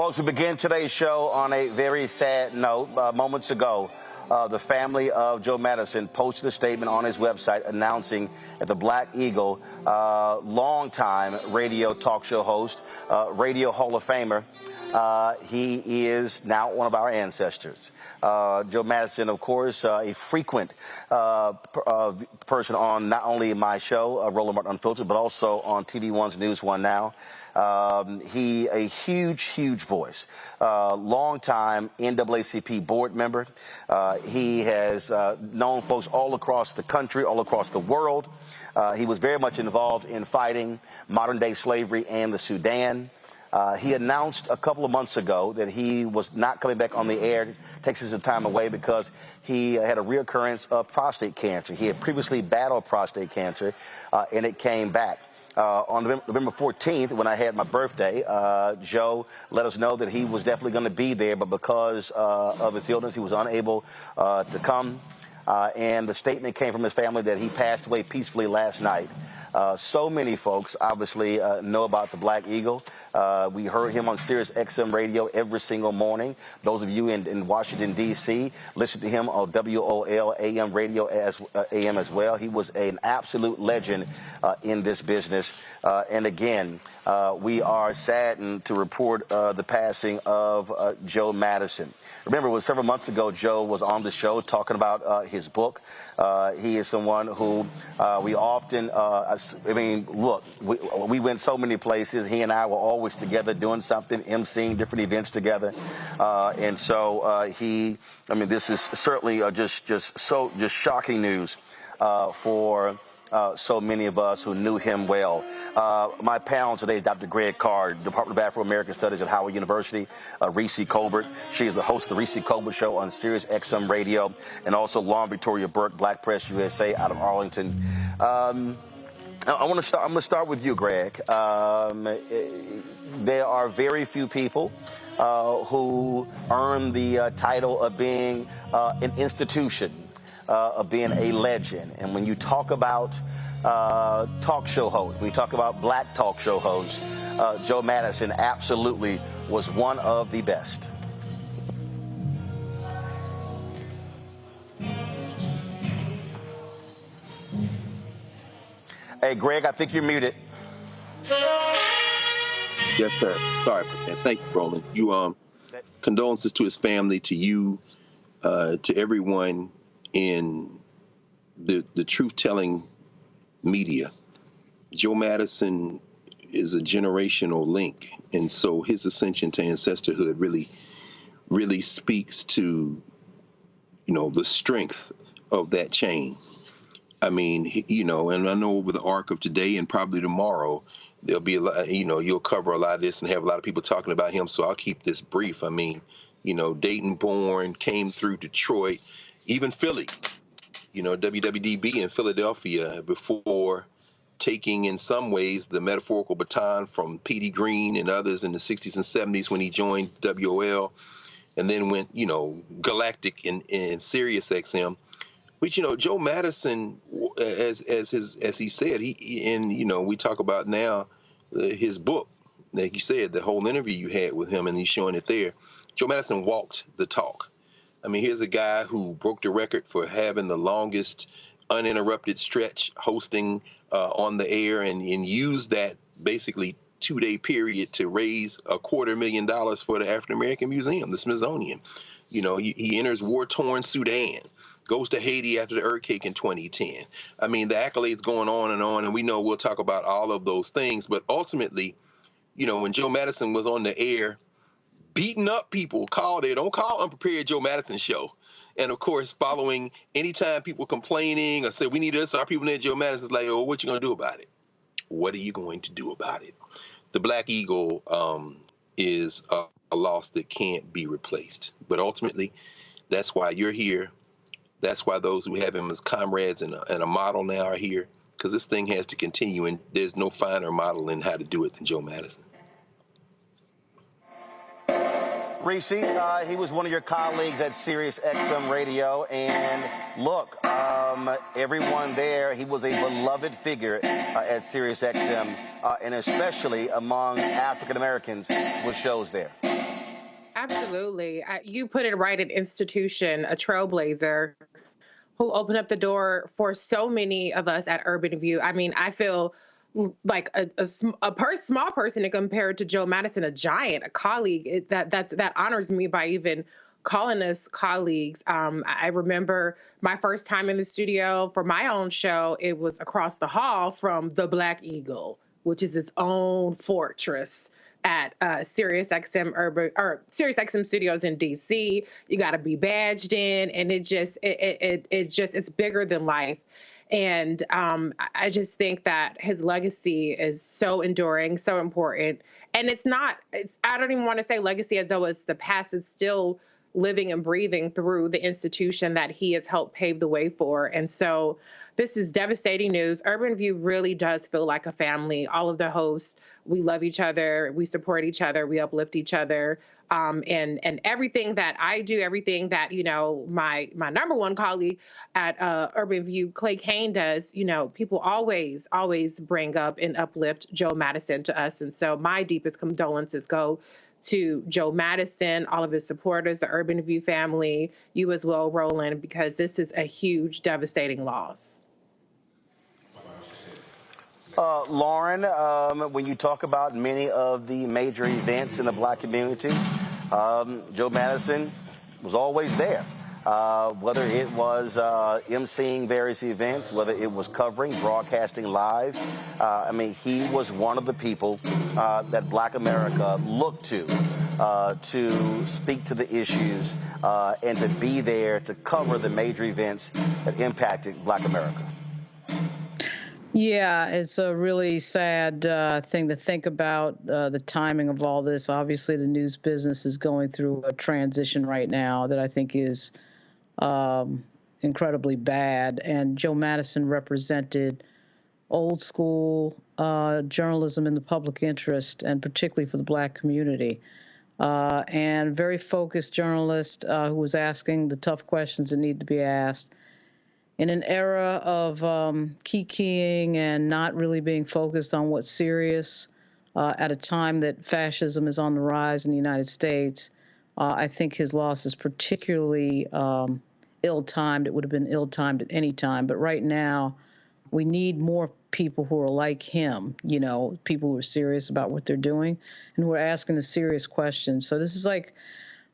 Folks, we begin today's show on a very sad note. Moments ago, the family of Joe Madison posted a statement on his website announcing that the Black Eagle, longtime radio talk show host, radio Hall of Famer, he is now one of our ancestors. Joe Madison, of course, a frequent person on not only my show, Roland Martin Unfiltered, but also on TV One's News One Now. He a huge voice, longtime NAACP board member. He has known folks all across the country, all across the world. He was very much involved in fighting modern-day slavery and the Sudan. He announced a couple of months ago that he was not coming back on the air, takes some time away because he had a reoccurrence of prostate cancer. He had previously battled prostate cancer, and it came back. On November 14th, when I had my birthday, Joe let us know that he was definitely going to be there, but because of his illness, he was unable to come. And the statement came from his family that he passed away peacefully last night. So many folks obviously know about the Black Eagle. We heard him on Sirius XM radio every single morning. Those of you in Washington, D.C., listen to him on WOL AM radio AM as well. He was an absolute legend in this business. And again, we are saddened to report the passing of Joe Madison. Remember, it was several months ago, Joe was on the show talking about his book. He is someone who we often, look, we went so many places. He and I were always together doing something, emceeing different events together. And so this is certainly just shocking news for so many of us who knew him well. My panel today is Dr. Greg Carr, Department of Afro-American Studies at Howard University, Reese Colbert. She is the host of the Reese Colbert Show on Sirius XM Radio, and also Lauren Victoria Burke, Black Press USA out of Arlington. I'm going to start with you, Greg. There are very few people who earn the title of being an institution, of being a legend. And when you talk about talk show hosts, when you talk about black talk show hosts, Joe Madison absolutely was one of the best. Hey, Greg, I think you're muted. Yes, sir. Sorry about that. Thank you, Roland. Condolences to his family, to you, to everyone in the truth-telling media. Joe Madison is a generational link, and so his ascension to ancestorhood really speaks to, the strength of that chain. I mean, and I know over the arc of today and probably tomorrow, there'll be a lot, you'll cover a lot of this and have a lot of people talking about him, so I'll keep this brief. I mean, Dayton born, came through Detroit, even Philly, WWDB in Philadelphia before taking, in some ways, the metaphorical baton from P.D. Green and others in the 60s and 70s when he joined WOL, and then went, galactic in Sirius XM. But, Joe Madison, as he said, we talk about now his book, like you said, the whole interview you had with him, and he's showing it there. Joe Madison walked the talk. I mean, here's a guy who broke the record for having the longest uninterrupted stretch hosting on the air and used that basically 2-day period to raise $250,000 for the African American Museum, the Smithsonian. He enters war-torn Sudan, goes to Haiti after the earthquake in 2010. I mean, the accolades going on, and we know we'll talk about all of those things. But ultimately, when Joe Madison was on the air, beating up people, don't call Unprepared Joe Madison show. And of course, following anytime people complaining or say, we need this, our people need Joe Madison's like, oh, what you going to do about it? What are you going to do about it? The Black Eagle is a loss that can't be replaced. But ultimately, that's why you're here. That's why those who have him as comrades and a model now are here, because this thing has to continue, and there's no finer model in how to do it than Joe Madison. Reese, he was one of your colleagues at Sirius XM Radio, and look, everyone there, he was a beloved figure at Sirius XM, and especially among African Americans with shows there. Absolutely. You put it right, an institution, a trailblazer who opened up the door for so many of us at Urban View. I mean, I feel like small person and compared to Joe Madison, a giant, a colleague. That honors me by even calling us colleagues. I remember my first time in the studio for my own show. It was across the hall from the Black Eagle, which is its own fortress at SiriusXM Studios in DC. You got to be badged in, and it's bigger than life. And I just think that his legacy is so enduring, so important. And I don't even want to say legacy as though it's the past. It's still living and breathing through the institution that he has helped pave the way for. And so this is devastating news. Urban View really does feel like a family. All of the hosts, we love each other, we support each other, we uplift each other. And everything that I do, everything that, my number one colleague at Urban View, Clay Kane, does, people always bring up and uplift Joe Madison to us. And so my deepest condolences go to Joe Madison, all of his supporters, the Urban View family, you as well, Roland, because this is a huge, devastating loss. Lauren, when you talk about many of the major events in the Black community, Joe Madison was always there. Whether it was emceeing various events, whether it was covering, broadcasting live. He was one of the people that Black America looked to speak to the issues and to be there to cover the major events that impacted Black America. Yeah, it's a really sad thing to think about, the timing of all this. Obviously, the news business is going through a transition right now that I think is incredibly bad. And Joe Madison represented old school journalism in the public interest, and particularly for the Black community. And very focused journalist who was asking the tough questions that need to be asked. In an era of kikiing and not really being focused on what's serious, at a time that fascism is on the rise in the United States, I think his loss is particularly ill-timed. It would have been ill-timed at any time. But right now, we need more people who are like him, people who are serious about what they're doing and who are asking the serious questions. So this is like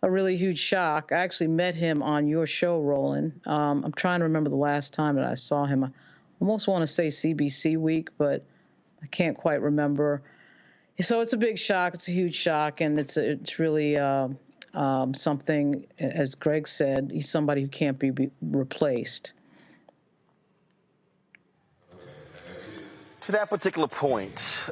a really huge shock. I actually met him on your show, Roland. I'm trying to remember the last time that I saw him. I almost want to say CBC Week, but I can't quite remember. So it's a big shock. It's a huge shock, and it's really something, as Greg said, he's somebody who can't be replaced. To that particular point,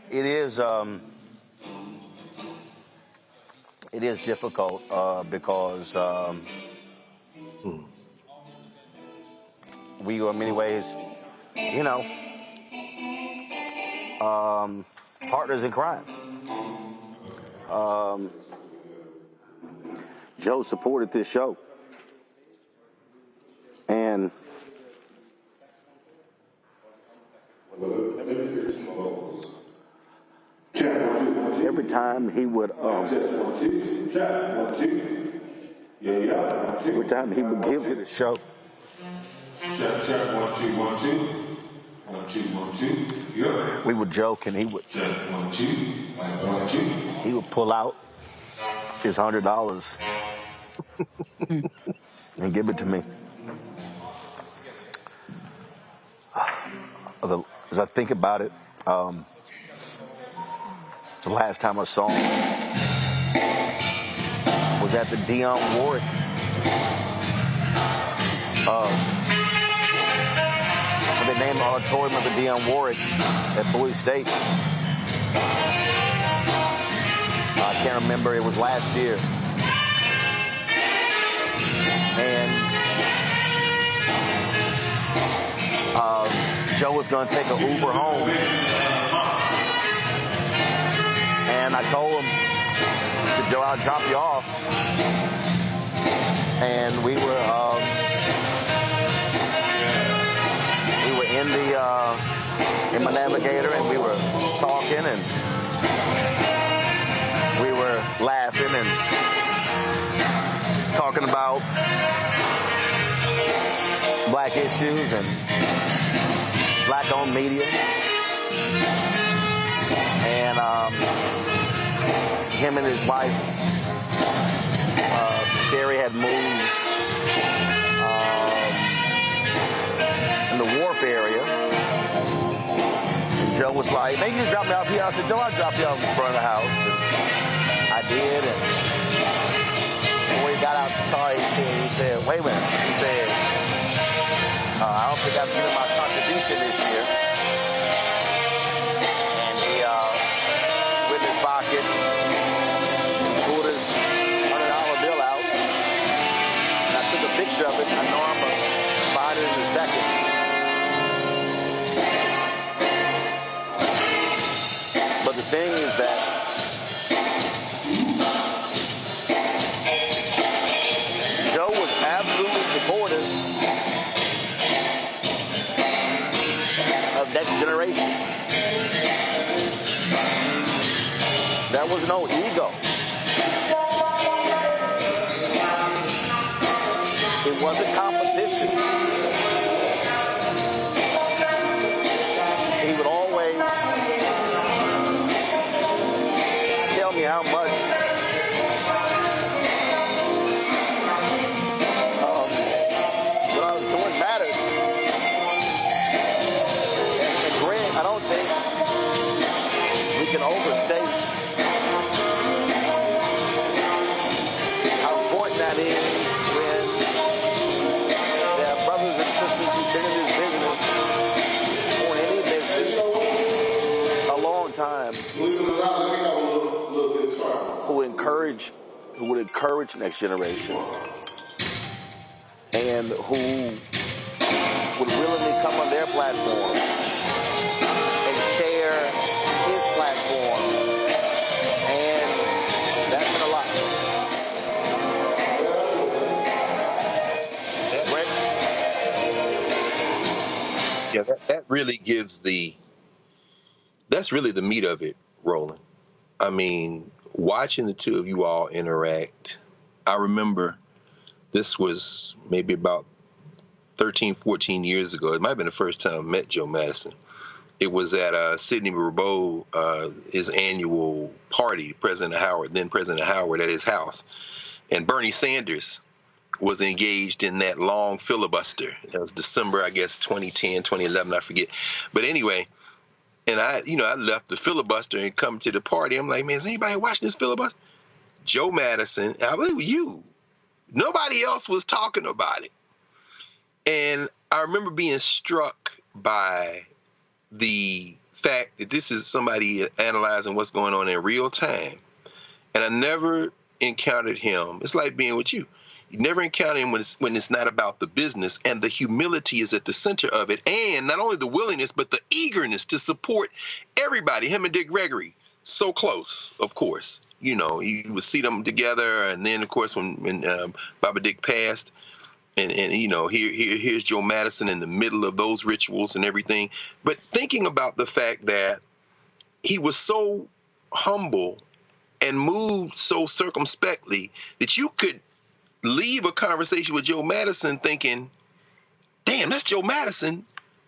it is difficult because we are in many ways, partners in crime. Joe supported this show. And every time he would give to the show, we would joke, and he would pull out his $100 and give it to me. As I think about it, the last time I saw him was at the Dionne Warwick they named the auditorium of the Dionne Warwick at Bowie State. I can't remember, it was last year. And Joe was going to take an Uber home. And I told him, I said, Joe, I'll drop you off. and we were in my Navigator, and we were talking, and we were laughing and talking about black issues and black-owned media. And him and his wife, Sherry, had moved in the Wharf area. And Joe was like, maybe you just drop me off here. I said, Joe, I'll drop you off in front of the house. And I did. And when we got out the car, he said, wait a minute. He said, I don't think I've given my contribution this year. And he, with his pocket, pulled his $100 bill out. And I took a picture of it. I know I'm going to find it in a second. But the thing is that Joe was absolutely supportive of next generation. There was no ego. It wasn't competition. He would always tell me how much what I was doing mattered. And Greg, I don't think we can overstate how important that is when there are brothers and sisters who've been in this business or any business a long time who would encourage next generation and who would willingly come on their platform and share his platform. And that's been a lot. Yeah, that really gives that's really the meat of it, Roland. I mean, watching the two of you all interact, I remember this was maybe about 13, 14 years ago. It might have been the first time I met Joe Madison. It was at Sidney Rabeau, his annual party, then President Howard, at his house. And Bernie Sanders was engaged in that long filibuster. That was December, I guess, 2010, 2011, I forget. But anyway, and I left the filibuster and come to the party. I'm like, man, is anybody watching this filibuster? Joe Madison, I believe you. Nobody else was talking about it. And I remember being struck by the fact that this is somebody analyzing what's going on in real time. And I never encountered him. It's like being with you. You never encounter him when it's not about the business, and the humility is at the center of it. And not only the willingness, but the eagerness to support everybody. Him and Dick Gregory, so close, of course. You know, you would see them together. And then, of course, when Baba Dick passed, and you know, here's Joe Madison in the middle of those rituals and everything. But thinking about the fact that he was so humble and moved so circumspectly that you could leave a conversation with Joe Madison thinking, damn, that's Joe Madison,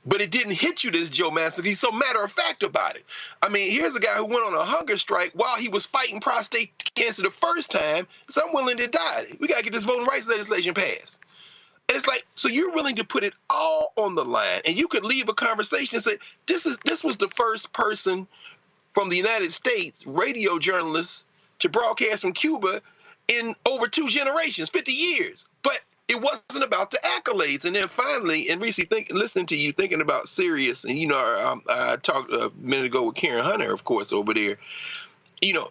but it didn't hit you that it's Joe Madison. He's so matter of fact about it. I mean, here's a guy who went on a hunger strike while he was fighting prostate cancer the first time, so I'm willing to die. We got to get this voting rights legislation passed. And it's like, so you're willing to put it all on the line, and you could leave a conversation and say, this was the first person from the United States, radio journalist, to broadcast from Cuba in over 2 generations, 50 years. But it wasn't about the accolades. And then finally, and Reese, listening to you, thinking about Sirius, and, you know, I talked a minute ago with Karen Hunter, of course, over there, you know,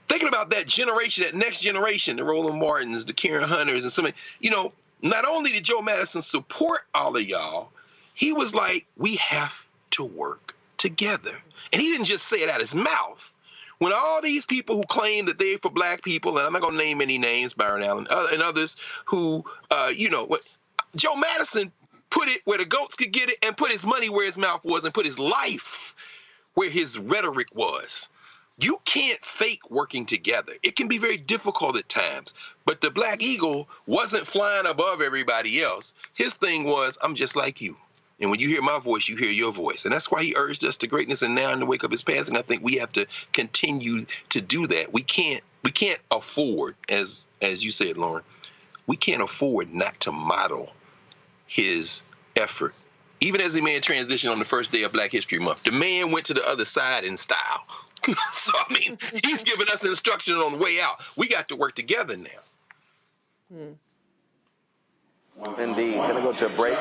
thinking about that generation, that next generation, the Roland Martins, the Karen Hunters, and so many, you know, not only did Joe Madison support all of y'all, he was like, we have to work together. And he didn't just say it out of his mouth. When all these people who claim that they're for black people, and I'm not going to name any names, Byron Allen, and others who, Joe Madison put it where the goats could get it and put his money where his mouth was and put his life where his rhetoric was. You can't fake working together. It can be very difficult at times, but the Black Eagle wasn't flying above everybody else. His thing was, I'm just like you. And when you hear my voice, you hear your voice. And that's why he urged us to greatness. And now in the wake of his passing, I think we have to continue to do that. We can't afford, as you said, Lauren, we can't afford not to model his effort. Even as the man transitioned on the first day of Black History Month, the man went to the other side in style. So, I mean, he's giving us instruction on the way out. We got to work together now. Indeed. Going to go to a break.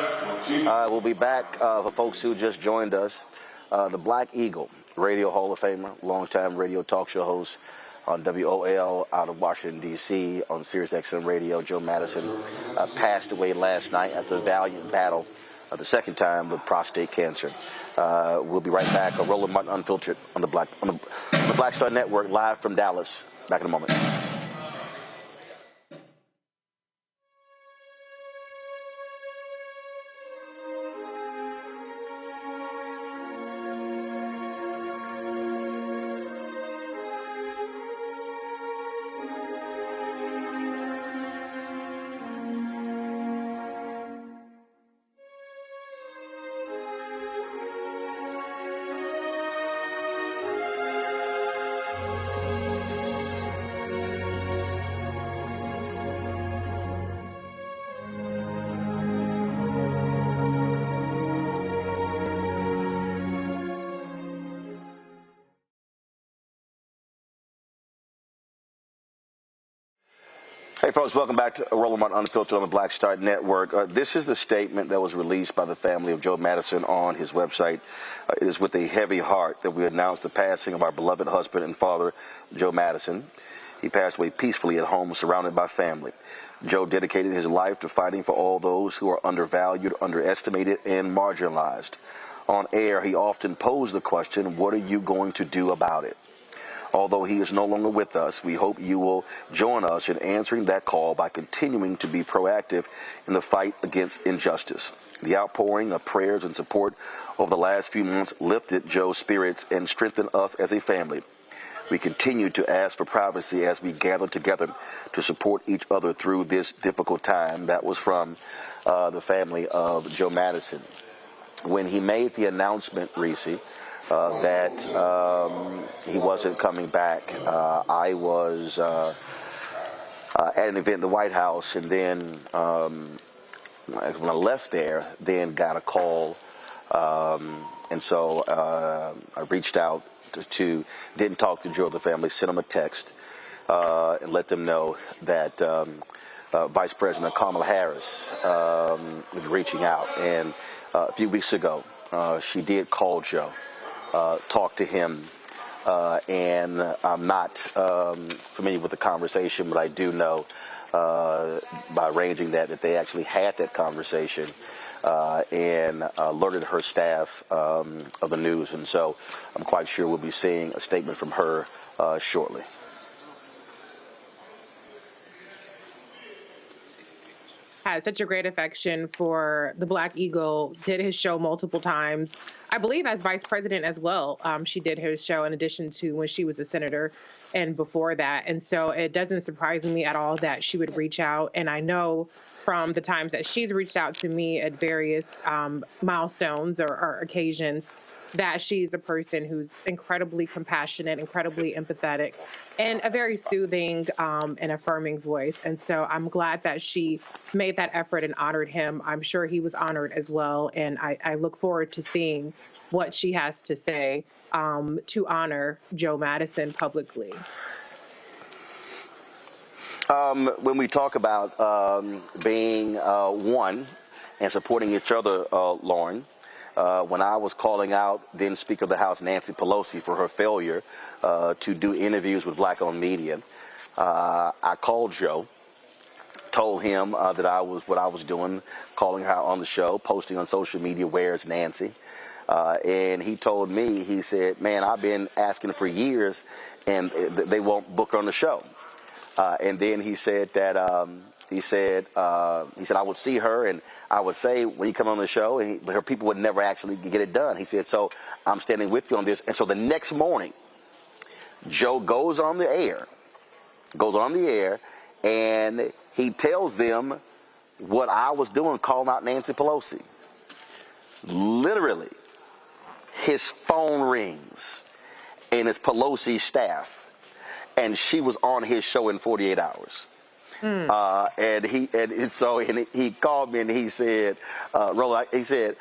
We'll be back for folks who just joined us. The Black Eagle, Radio Hall of Famer, longtime radio talk show host on WOL out of Washington, D.C., on Sirius XM Radio. Joe Madison passed away last night after a valiant battle, the second time with prostate cancer. We'll be right back. Roland Martin Unfiltered on the Black Star Network, live from Dallas. Back in a moment. Hey, folks, welcome back to Roland Martin Unfiltered on the Black Star Network. This is the statement that was released by the family of Joe Madison on his website. It is with a heavy heart that we announce the passing of our beloved husband and father, Joe Madison. He passed away peacefully at home, surrounded by family. Joe dedicated his life to fighting for all those who are undervalued, underestimated, and marginalized. On air, he often posed the question, what are you going to do about it? Although he is no longer with us, we hope you will join us in answering that call by continuing to be proactive in the fight against injustice. The outpouring of prayers and support over the last few months lifted Joe's spirits and strengthened us as a family. We continue to ask for privacy as we gather together to support each other through this difficult time. That was from the family of Joe Madison. When he made the announcement, Reese, that he wasn't coming back, I was at an event in the White House, and then when I left there, then got a call, and so I reached out to didn't talk to Joe, the family, sent him a text and let them know that Vice President Kamala Harris was reaching out, and a few weeks ago she did call Joe. Talk to him, and I'm not familiar with the conversation, but I do know by arranging that they actually had that conversation and alerted her staff of the news, and so I'm quite sure we'll be seeing a statement from her shortly. Had such a great affection for the Black Eagle, did his show multiple times. I believe as vice president as well. She did his show in addition to when she was a senator and before that. And so it doesn't surprise me at all that she would reach out. And I know from the times that she's reached out to me at various milestones or occasions that she's a person who's incredibly compassionate, incredibly empathetic, and a very soothing and affirming voice. And so I'm glad that she made that effort and honored him. I'm sure he was honored as well. And I look forward to seeing what she has to say to honor Joe Madison publicly. When we talk about being one and supporting each other, Lauren, when I was calling out then Speaker of the House Nancy Pelosi for her failure to do interviews with Black-owned media, I called Joe, told him that I was what I was doing, calling her on the show, posting on social media, "Where's Nancy?" And he told me, he said, man, I've been asking for years, and they won't book her on the show. And then he said that he said I would see her and I would say, when you come on the show, and her people would never actually get it done. He said, so I'm standing with you on this. And so the next morning, Joe goes on the air, and he tells them what I was doing, calling out Nancy Pelosi. Literally, his phone rings, and it's Pelosi's staff, and she was on his show in 48 hours. And he called me and he said, Roland, he said,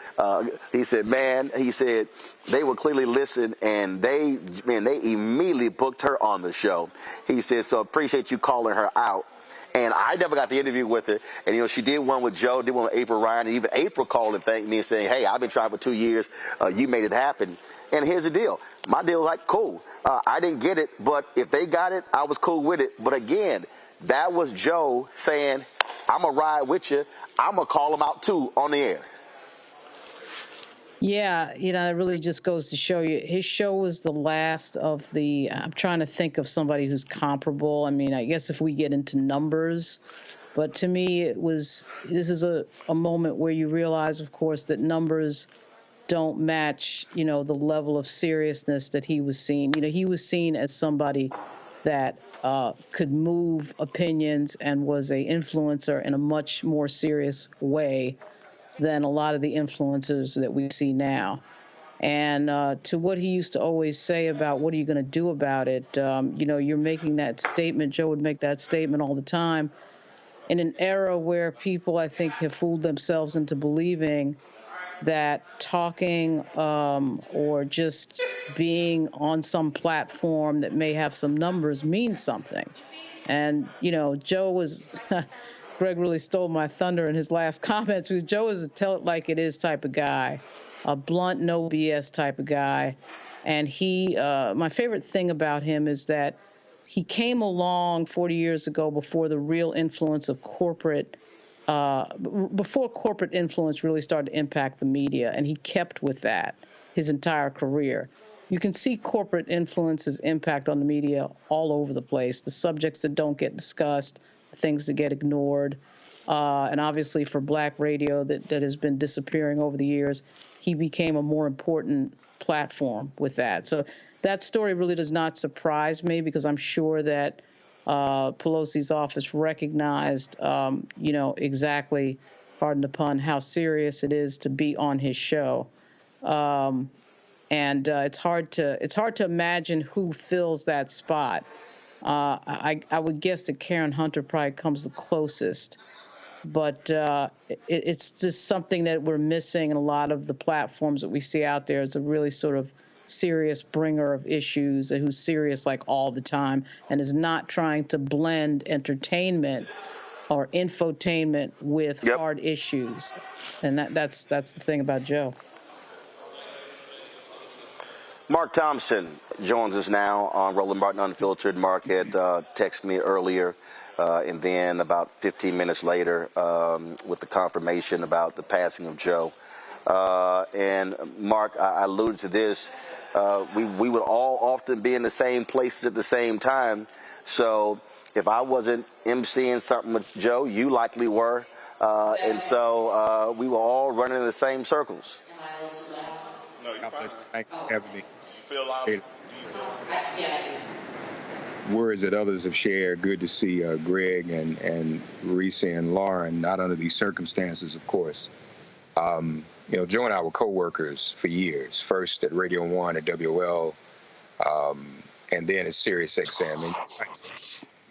man, he said, they will clearly listen, and they immediately booked her on the show. He said, so appreciate you calling her out. And I never got the interview with her. And, she did one with Joe, did one with April Ryan. And even April called and thanked me and saying, hey, I've been trying for 2 years. You made it happen. And here's the deal. My deal was like, cool. I didn't get it, but if they got it, I was cool with it. But again, that was Joe saying, I'm going to ride with you. I'm going to call him out, too, on the air. Yeah, it really just goes to show you, his show was the last of the, I'm trying to think of somebody who's comparable. I mean, I guess if we get into numbers, but to me, this is a moment where you realize, of course, that numbers don't match, the level of seriousness that he was seen. He was seen as somebody that could move opinions and was an influencer in a much more serious way than a lot of the influencers that we see now. And to what he used to always say about what are you going to do about it, you're making that statement. Joe would make that statement all the time in an era where people, I think, have fooled themselves into believing that talking or just being on some platform that may have some numbers means something. And, Joe was... Greg really stole my thunder in his last comments, because Joe is a tell it like it is type of guy, a blunt, no BS type of guy. And my favorite thing about him is that he came along 40 years ago before the real influence of before corporate influence really started to impact the media. And he kept with that his entire career. You can see corporate influence's impact on the media all over the place, the subjects that don't get discussed, things that get ignored. And obviously for Black radio that has been disappearing over the years, he became a more important platform with that. So that story really does not surprise me, because I'm sure that Pelosi's office recognized, exactly, pardon the pun, how serious it is to be on his show. And it's hard to imagine who fills that spot. I would guess that Karen Hunter probably comes the closest, but it's just something that we're missing in a lot of the platforms that we see out there. Is a really sort of serious bringer of issues, and who's serious like all the time, and is not trying to blend entertainment or infotainment with hard issues. And that's the thing about Joe. Mark Thompson joins us now on Roland Martin Unfiltered. Mark had texted me earlier, and then about 15 minutes later with the confirmation about the passing of Joe. And Mark, I alluded to this. We would all often be in the same places at the same time. So if I wasn't emceeing something with Joe, you likely were. And so we were all running in the same circles. No, you're fine. Thank you for having me. Feel loud. Words that others have shared. Good to see Greg and Reese and Lauren, not under these circumstances, of course. Joe and I were co-workers for years, first at Radio 1 at WL, and then at Sirius XM. And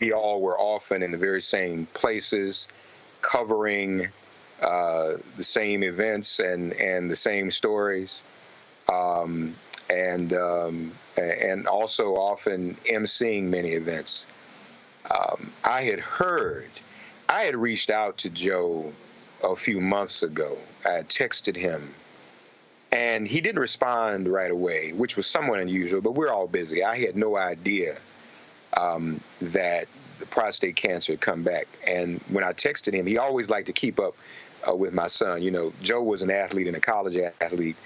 we all were often in the very same places, covering the same events and the same stories. And also often emceeing many events. I had reached out to Joe a few months ago. I had texted him, and he didn't respond right away, which was somewhat unusual, but we're all busy. I had no idea that the prostate cancer had come back. And when I texted him, he always liked to keep up with my son. Joe was an athlete and a college athlete.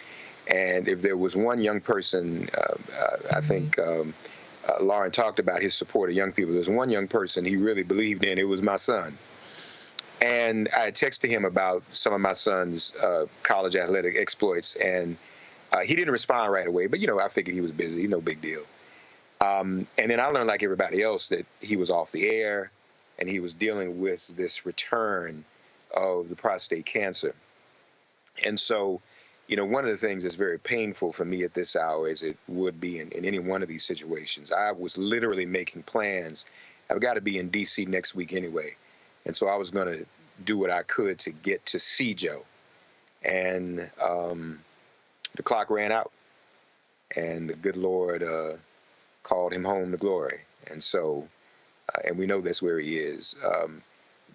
And if there was one young person, I think Lauren talked about his support of young people. There's one young person he really believed in. It was my son. And I texted him about some of my son's college athletic exploits, and he didn't respond right away. But, I figured he was busy. No big deal. And then I learned, like everybody else, that he was off the air, and he was dealing with this return of the prostate cancer. And so, one of the things that's very painful for me at this hour, as it would be in any one of these situations, I was literally making plans. I've got to be in D.C. next week anyway. And so I was going to do what I could to get to see Joe. And the clock ran out, and the good Lord called him home to glory. And so, and we know that's where he is.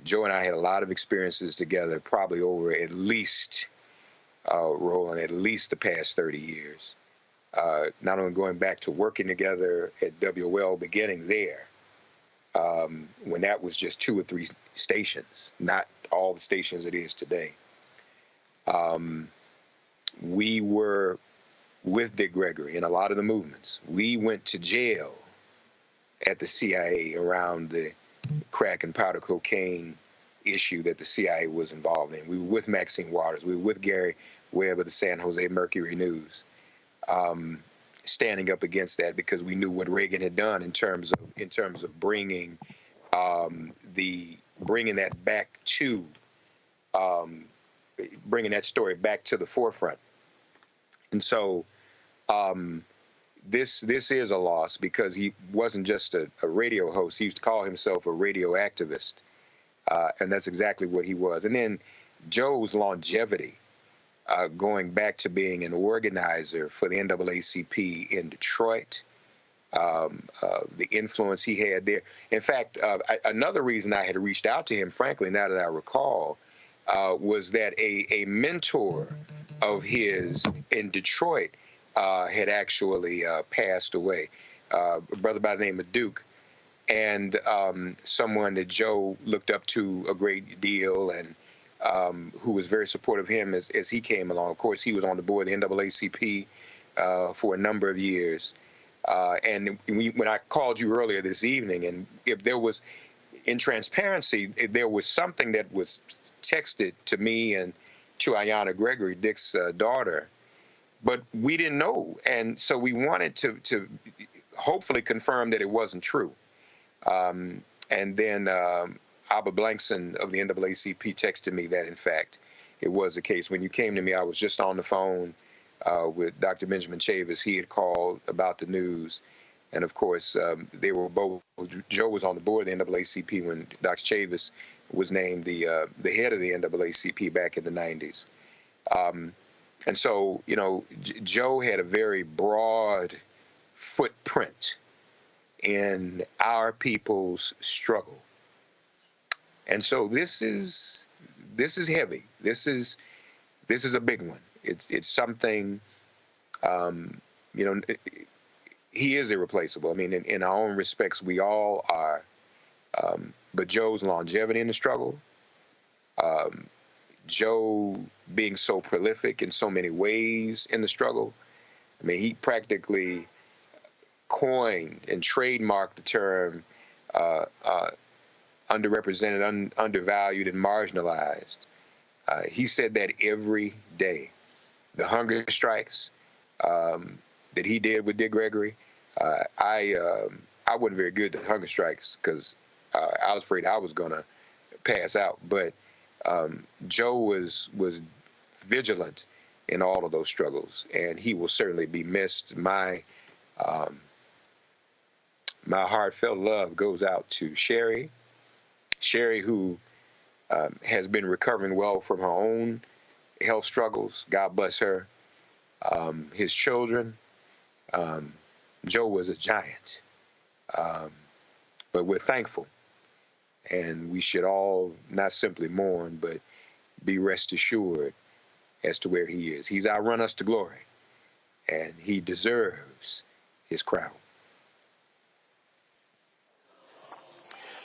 Joe and I had a lot of experiences together, probably over at least, Roland, at least the past 30 years. Not only going back to working together at WL, beginning there, when that was just 2 or 3 stations, not all the stations it is today. We were with Dick Gregory in a lot of the movements. We went to jail at the CIA around the crack and powder cocaine issue that the CIA was involved in. We were with Maxine Waters. We were with Gary Webb of the San Jose Mercury News, standing up against that because we knew what Reagan had done in terms of bringing bringing that back to bringing that story back to the forefront. And so this is a loss because he wasn't just a radio host. He used to call himself a radio activist. And that's exactly what he was. And then Joe's longevity, going back to being an organizer for the NAACP in Detroit, the influence he had there. In fact, another reason I had reached out to him, frankly, now that I recall, was that a mentor of his in Detroit had actually passed away, a brother by the name of Duke, and someone that Joe looked up to a great deal, and who was very supportive of him as he came along. Of course, he was on the board of the NAACP for a number of years. And when I called you earlier this evening, and if there was, in transparency, if there was something that was texted to me and to Ayanna Gregory, Dick's daughter, but we didn't know. And so we wanted to hopefully confirm that it wasn't true. And then Alba Blankson of the NAACP texted me that, in fact, it was the case. When you came to me, I was just on the phone with Dr. Benjamin Chavis. He had called about the news. And, of course, they were both, Joe was on the board of the NAACP when Dr. Chavis was named the head of the NAACP back in the 90s. And so, Joe had a very broad footprint in our people's struggle. And so this is heavy. This is a big one. It's something, he is irreplaceable. I mean, in our own respects, we all are. But Joe's longevity in the struggle, Joe being so prolific in so many ways in the struggle. I mean, he practically coined and trademarked the term underrepresented, undervalued, and marginalized. He said that every day. The hunger strikes that he did with Dick Gregory, I wasn't very good at hunger strikes because I was afraid I was going to pass out. But Joe was vigilant in all of those struggles, and he will certainly be missed. My heartfelt love goes out to Sherry, who has been recovering well from her own health struggles. God bless her. His children. Joe was a giant, but we're thankful, and we should all not simply mourn, but be rest assured as to where he is. He's outrun us to glory, and he deserves his crown.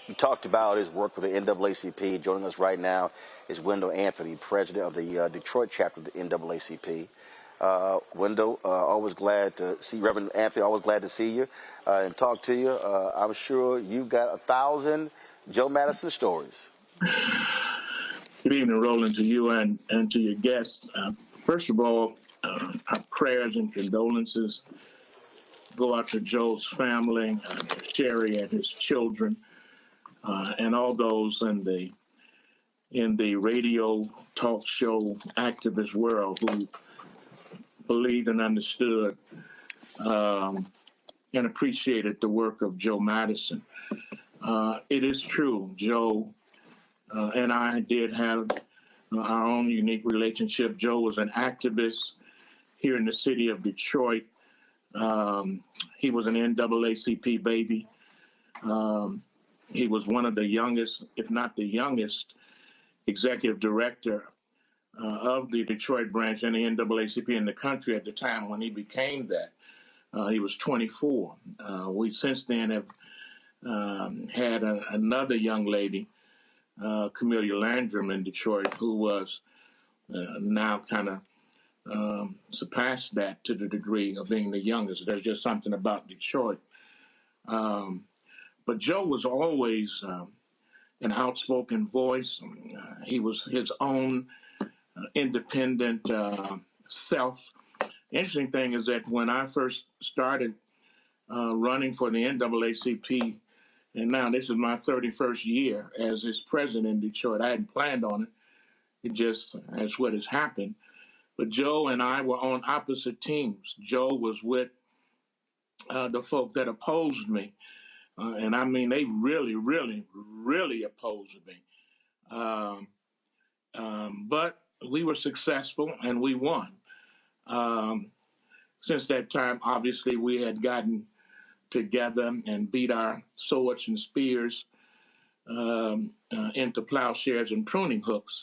You talked about his work with the NAACP. Joining us right now is Wendell Anthony, president of the Detroit chapter of the NAACP. Wendell, always glad to see Reverend Anthony. Always glad to see you and talk to you. I'm sure you've got 1,000 Joe Madison stories. Good evening, Roland, to you and to your guests. First of all, our prayers and condolences go out to Joe's family, Sherry and his children, and all those in the radio talk show activist world who believed and understood and appreciated the work of Joe Madison. It is true, Joe and I did have our own unique relationship. Joe was an activist here in the city of Detroit. He was an NAACP baby. He was one of the youngest, if not the youngest, executive director of the Detroit branch and the NAACP in the country at the time when he became that. He was 24. We since then have had another young lady, Camellia Landrum in Detroit, who was now kind of surpassed that to the degree of being the youngest. There's just something about Detroit. But Joe was always an outspoken voice. He was his own independent self. Interesting thing is that when I first started running for the NAACP, and now this is my 31st year as its president in Detroit, I hadn't planned on it. It just, that's what has happened. But Joe and I were on opposite teams. Joe was with the folk that opposed me. And I mean, they really, really, really opposed me. But we were successful and we won. Since that time, obviously, we had gotten together and beat our swords and spears into plowshares and pruning hooks.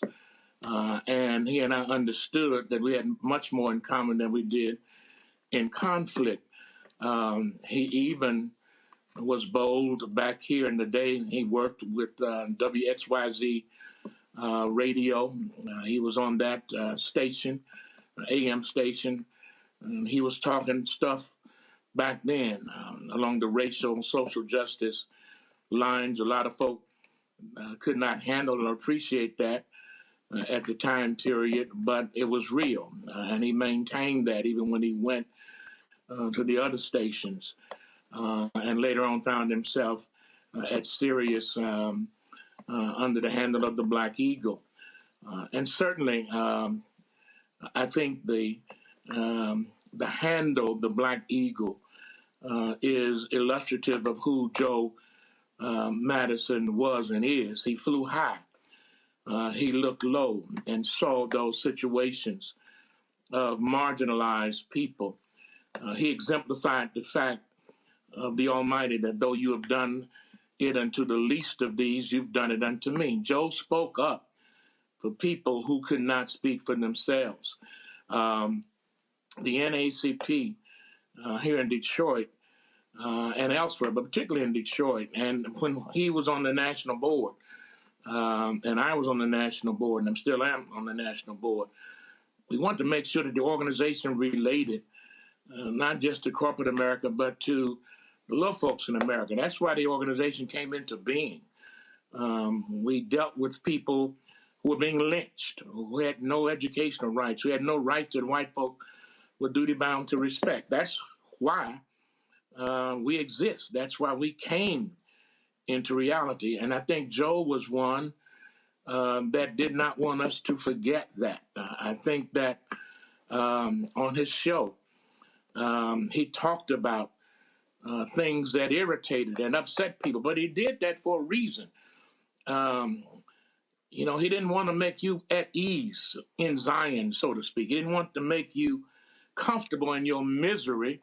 And he and I understood that we had much more in common than we did in conflict. He even was bold back here in the day. He worked with WXYZ radio. He was on that station, AM station. He was talking stuff back then along the racial and social justice lines. A lot of folk could not handle or appreciate that at the time period, but it was real. And he maintained that even when he went to the other stations. And later on found himself at Sirius under the handle of the Black Eagle. And certainly, I think the handle, the Black Eagle, is illustrative of who Joe Madison was and is. He flew high. He looked low and saw those situations of marginalized people. He exemplified the fact of the Almighty that though you have done it unto the least of these, you've done it unto me. Joe spoke up for people who could not speak for themselves. The NAACP here in Detroit and elsewhere, but particularly in Detroit, and when he was on the national board, and I was on the national board, and I still am on the national board, we want to make sure that the organization related not just to corporate America, but to the little folks in America. That's why the organization came into being. We dealt with people who were being lynched, who had no educational rights, who had no right that white folk were duty bound to respect. That's why we exist. That's why we came into reality. And I think Joe was one that did not want us to forget that. I think that on his show, he talked about things that irritated and upset people, but he did that for a reason. He didn't want to make you at ease in Zion, so to speak. He didn't want to make you comfortable in your misery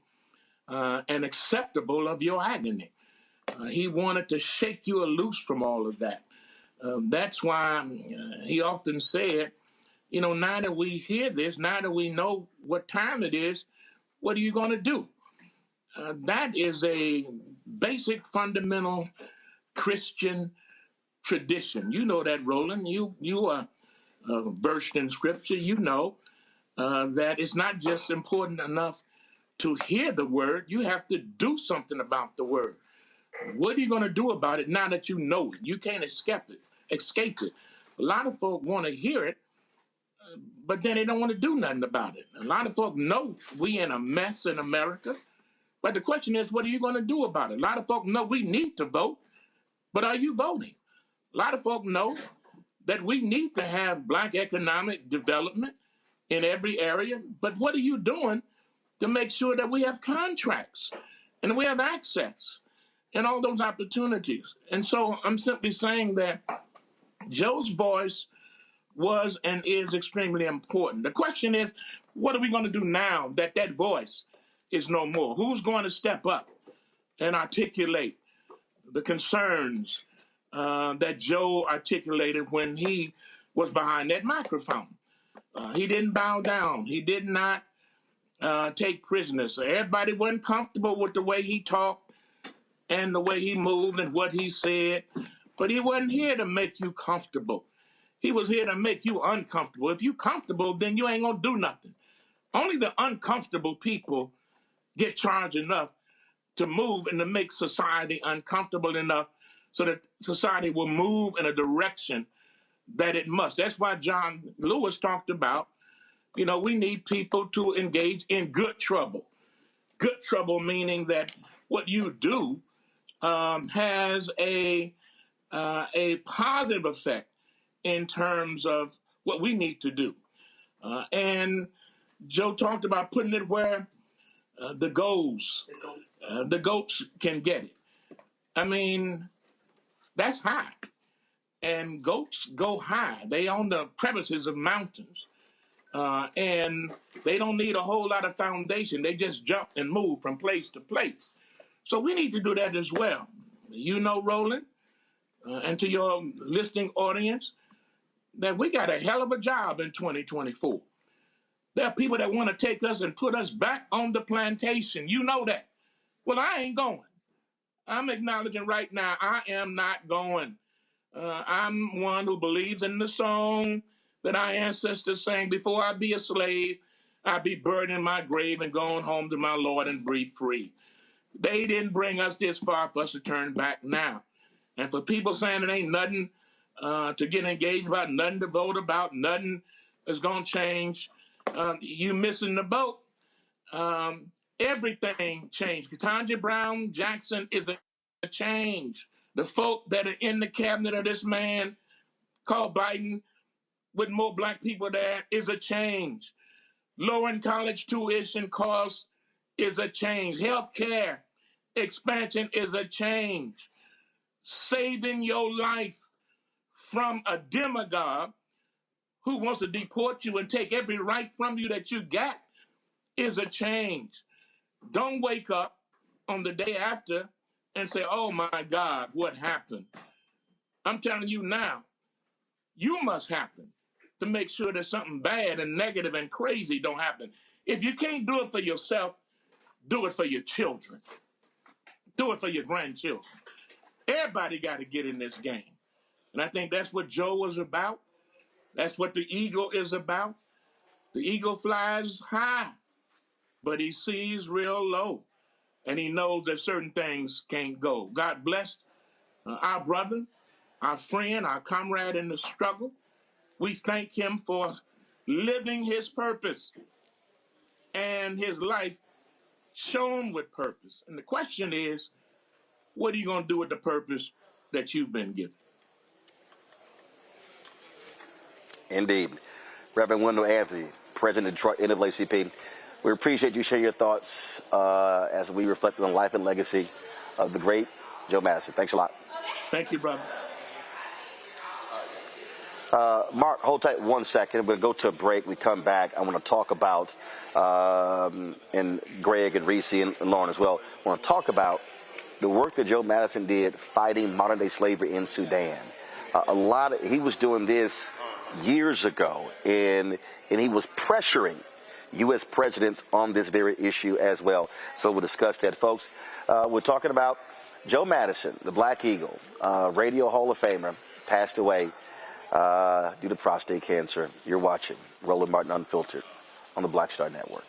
and acceptable of your agony. He wanted to shake you loose from all of that. That's why he often said, now that we hear this, now that we know what time it is, what are you going to do? That is a basic, fundamental Christian tradition. You know that, Roland. You are versed in Scripture. You know that it's not just important enough to hear the word, you have to do something about the word. What are you going to do about it now that you know it? You can't escape it. A lot of folk want to hear it, but then they don't want to do nothing about it. A lot of folk know we in a mess in America, but the question is, what are you going to do about it? A lot of folk know we need to vote, but are you voting? A lot of folk know that we need to have Black economic development in every area, but what are you doing to make sure that we have contracts and we have access and all those opportunities? And so I'm simply saying that Joe's voice was and is extremely important. The question is, what are we going to do now that that voice is no more? Who's going to step up and articulate the concerns that Joe articulated when he was behind that microphone? He didn't bow down. He did not take prisoners. Everybody wasn't comfortable with the way he talked and the way he moved and what he said, but he wasn't here to make you comfortable. He was here to make you uncomfortable. If you comfortable, then you ain't gonna do nothing. Only the uncomfortable people get charged enough to move and to make society uncomfortable enough so that society will move in a direction that it must. That's why John Lewis talked about, we need people to engage in good trouble. Good trouble meaning that what you do has a positive effect in terms of what we need to do. And Joe talked about putting it where the goats can get it. I mean, that's high. And goats go high. They on the crevices of mountains. And they don't need a whole lot of foundation. They just jump and move from place to place. So we need to do that as well. Roland, and to your listening audience, that we got a hell of a job in 2024. There are people that want to take us and put us back on the plantation. You know that. Well, I ain't going. I'm acknowledging right now, I am not going. I'm one who believes in the song that our ancestors sang, before I be a slave, I be buried in my grave and going home to my Lord and breathe free. They didn't bring us this far for us to turn back now. And for people saying it ain't nothing to get engaged about, nothing to vote about, nothing is going to change, you missing the boat. Everything changed. Ketanji Brown Jackson is a change. The folk that are in the cabinet of this man called Biden, with more Black people there, is a change. Lowering college tuition costs is a change. Healthcare expansion is a change. Saving your life from a demagogue who wants to deport you and take every right from you that you got is a change. Don't wake up on the day after and say, oh my God, what happened? I'm telling you now, you must happen to make sure that something bad and negative and crazy don't happen. If you can't do it for yourself, do it for your children. Do it for your grandchildren. Everybody got to get in this game. And I think that's what Joe was about. That's what the eagle is about. The eagle flies high, but he sees real low. And he knows that certain things can't go. God bless our brother, our friend, our comrade in the struggle. We thank him for living his purpose and his life shown with purpose. And the question is, what are you going to do with the purpose that you've been given? Indeed. Reverend Wendell Anthony, President of Detroit NAACP, we appreciate you sharing your thoughts as we reflect on the life and legacy of the great Joe Madison. Thanks a lot. Thank you, brother. Mark, hold tight 1 second. We'll go to a break. We come back. I want to talk about, and Greg and Reese and Lauren as well, I want to talk about the work that Joe Madison did fighting modern-day slavery in Sudan. He was doing this years ago, and he was pressuring U.S. presidents on this very issue as well. So we'll discuss that, folks. We're talking about Joe Madison, the Black Eagle, Radio Hall of Famer, passed away due to prostate cancer. You're watching Roland Martin Unfiltered. on the Black Star Network.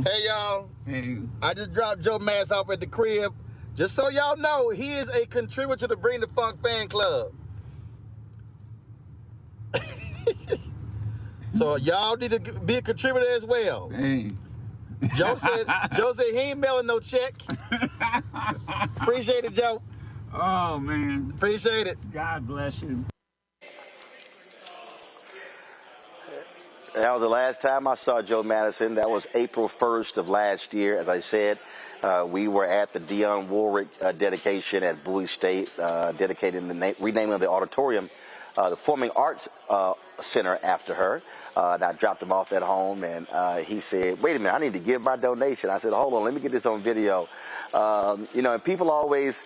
Hey, y'all. Hey. I just dropped Joe Madison off at the crib. Just so y'all know, he is a contributor to the Bring the Funk fan club. So y'all need to be a contributor as well. Hey. Joe said he ain't mailing no check. Appreciate it, Joe. Oh, man. Appreciate it. God bless you. That was the last time I saw Joe Madison. That was April 1st of last year. As I said, we were at the Dionne Warwick dedication at Bowie State, dedicating the renaming of the auditorium, the Performing Arts Center after her. And I dropped him off at home, and he said, "Wait a minute, I need to give my donation." I said, "Hold on, let me get this on video." And people always,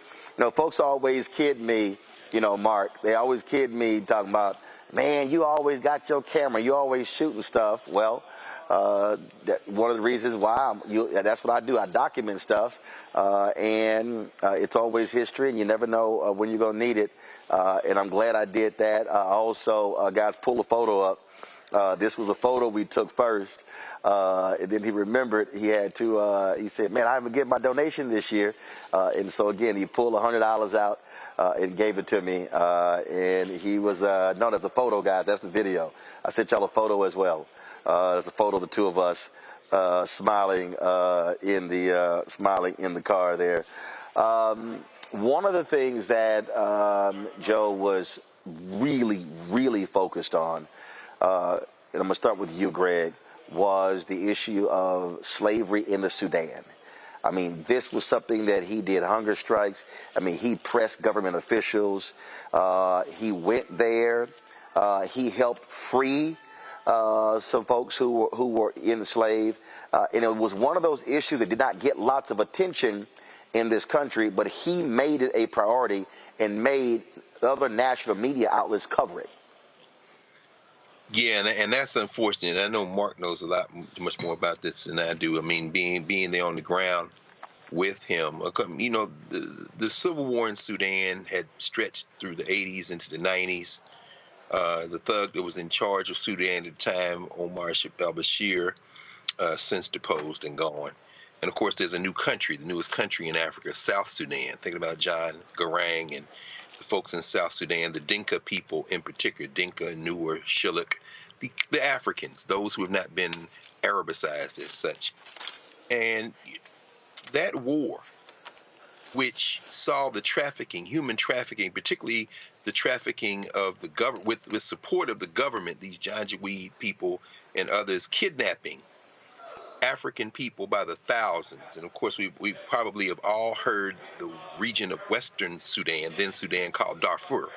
folks always kid me, Mark. They always kid me talking about, "Man, you always got your camera. You always shooting stuff." Well, one of the reasons why that's what I do. I document stuff, and it's always history, and you never know when you're going to need it. And I'm glad I did that. Also, guys, pull a photo up. This was a photo we took first, and then he remembered he had to, he said, "Man, I haven't given my donation this year." And so, again, he pulled $100 out. And gave it to me, and he was known as a photo, guys. That's the video. I sent y'all a photo as well. There's a photo of the two of us smiling in the car there. One of the things that Joe was really focused on, and I'm going to start with you, Greg, was the issue of slavery in the Sudan. I mean, this was something that he did hunger strikes. I mean, he pressed government officials. He went there. He helped free some folks who were enslaved. And it was one of those issues that did not get lots of attention in this country, but he made it a priority and made other national media outlets cover it. Yeah, and that's unfortunate. I know Mark knows a lot much more about this than I do. I mean, being there on the ground with him, the civil war in Sudan had stretched through the 80s into the 90s. The thug that was in charge of Sudan at the time, Omar al-Bashir, since deposed and gone. And of course, there's a new country, the newest country in Africa, South Sudan. Thinking about John Garang and the folks in South Sudan, the Dinka people in particular, Dinka, Nuer, Shilluk, the Africans, those who have not been Arabicized as such. And that war, which saw the trafficking, human trafficking, particularly the trafficking of the government, with support of the government, these Janjaweed people and others kidnapping African people by the thousands. And of course, we probably have all heard the region of Western Sudan, then Sudan, called Darfur.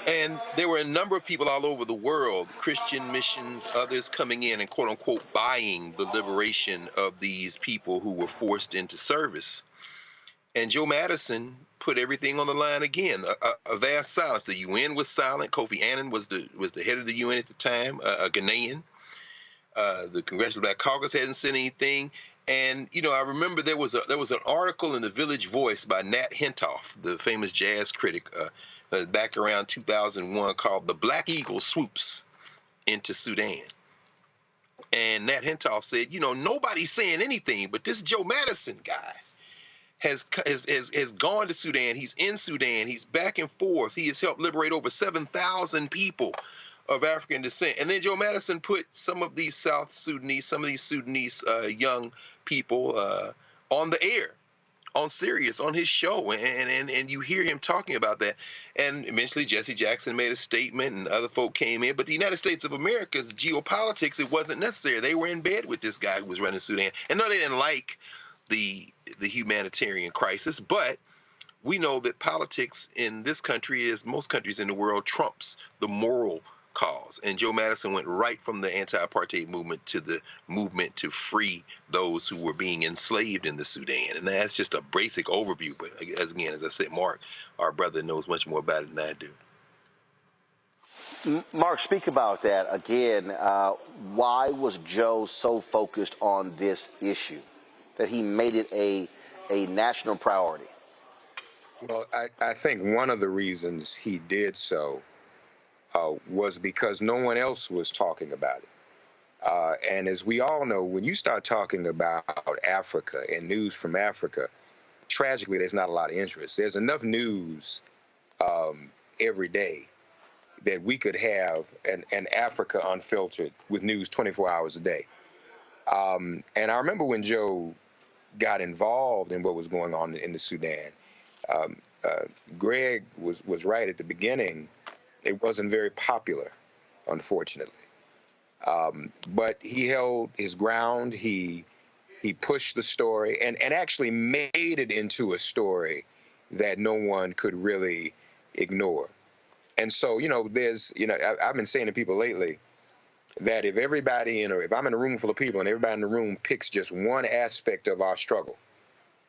And there were a number of people all over the world, Christian missions, others coming in and quote unquote buying the liberation of these people who were forced into service. And Joe Madison put everything on the line again. A vast silence. The UN was silent. Kofi Annan was the head of the UN at the time, a Ghanaian. The Congressional Black Caucus hadn't said anything. And I remember there was an article in the Village Voice by Nat Hentoff, the famous jazz critic, back around 2001, called "The Black Eagle Swoops into Sudan." And Nat Hentoff said, nobody's saying anything, but this Joe Madison guy has gone to Sudan. He's in Sudan. He's back and forth. He has helped liberate over 7,000 people of African descent. And then Joe Madison put some of these Sudanese young people on the air, on Sirius, on his show, and you hear him talking about that. And eventually Jesse Jackson made a statement and other folk came in. But the United States of America's geopolitics, it wasn't necessary. They were in bed with this guy who was running Sudan. And no, they didn't like the humanitarian crisis, but we know that politics in this country, as most countries in the world, trumps the moral cause. And Joe Madison went right from the anti-apartheid movement to the movement to free those who were being enslaved in the Sudan. And that's just a basic overview. But as I said, Mark, our brother, knows much more about it than I do. Mark, speak about that again. Why was Joe so focused on this issue that he made it a national priority? Well, I think one of the reasons he did so was because no one else was talking about it. And as we all know, when you start talking about Africa and news from Africa, tragically, there's not a lot of interest. There's enough news every day that we could have an Africa unfiltered with news 24 hours a day. And I remember when Joe got involved in what was going on in the Sudan, Greg was right at the beginning. It wasn't very popular, unfortunately. But he held his ground. He pushed the story and actually made it into a story that no one could really ignore. And so, I've been saying to people lately that if everybody, if I'm in a room full of people and everybody in the room picks just one aspect of our struggle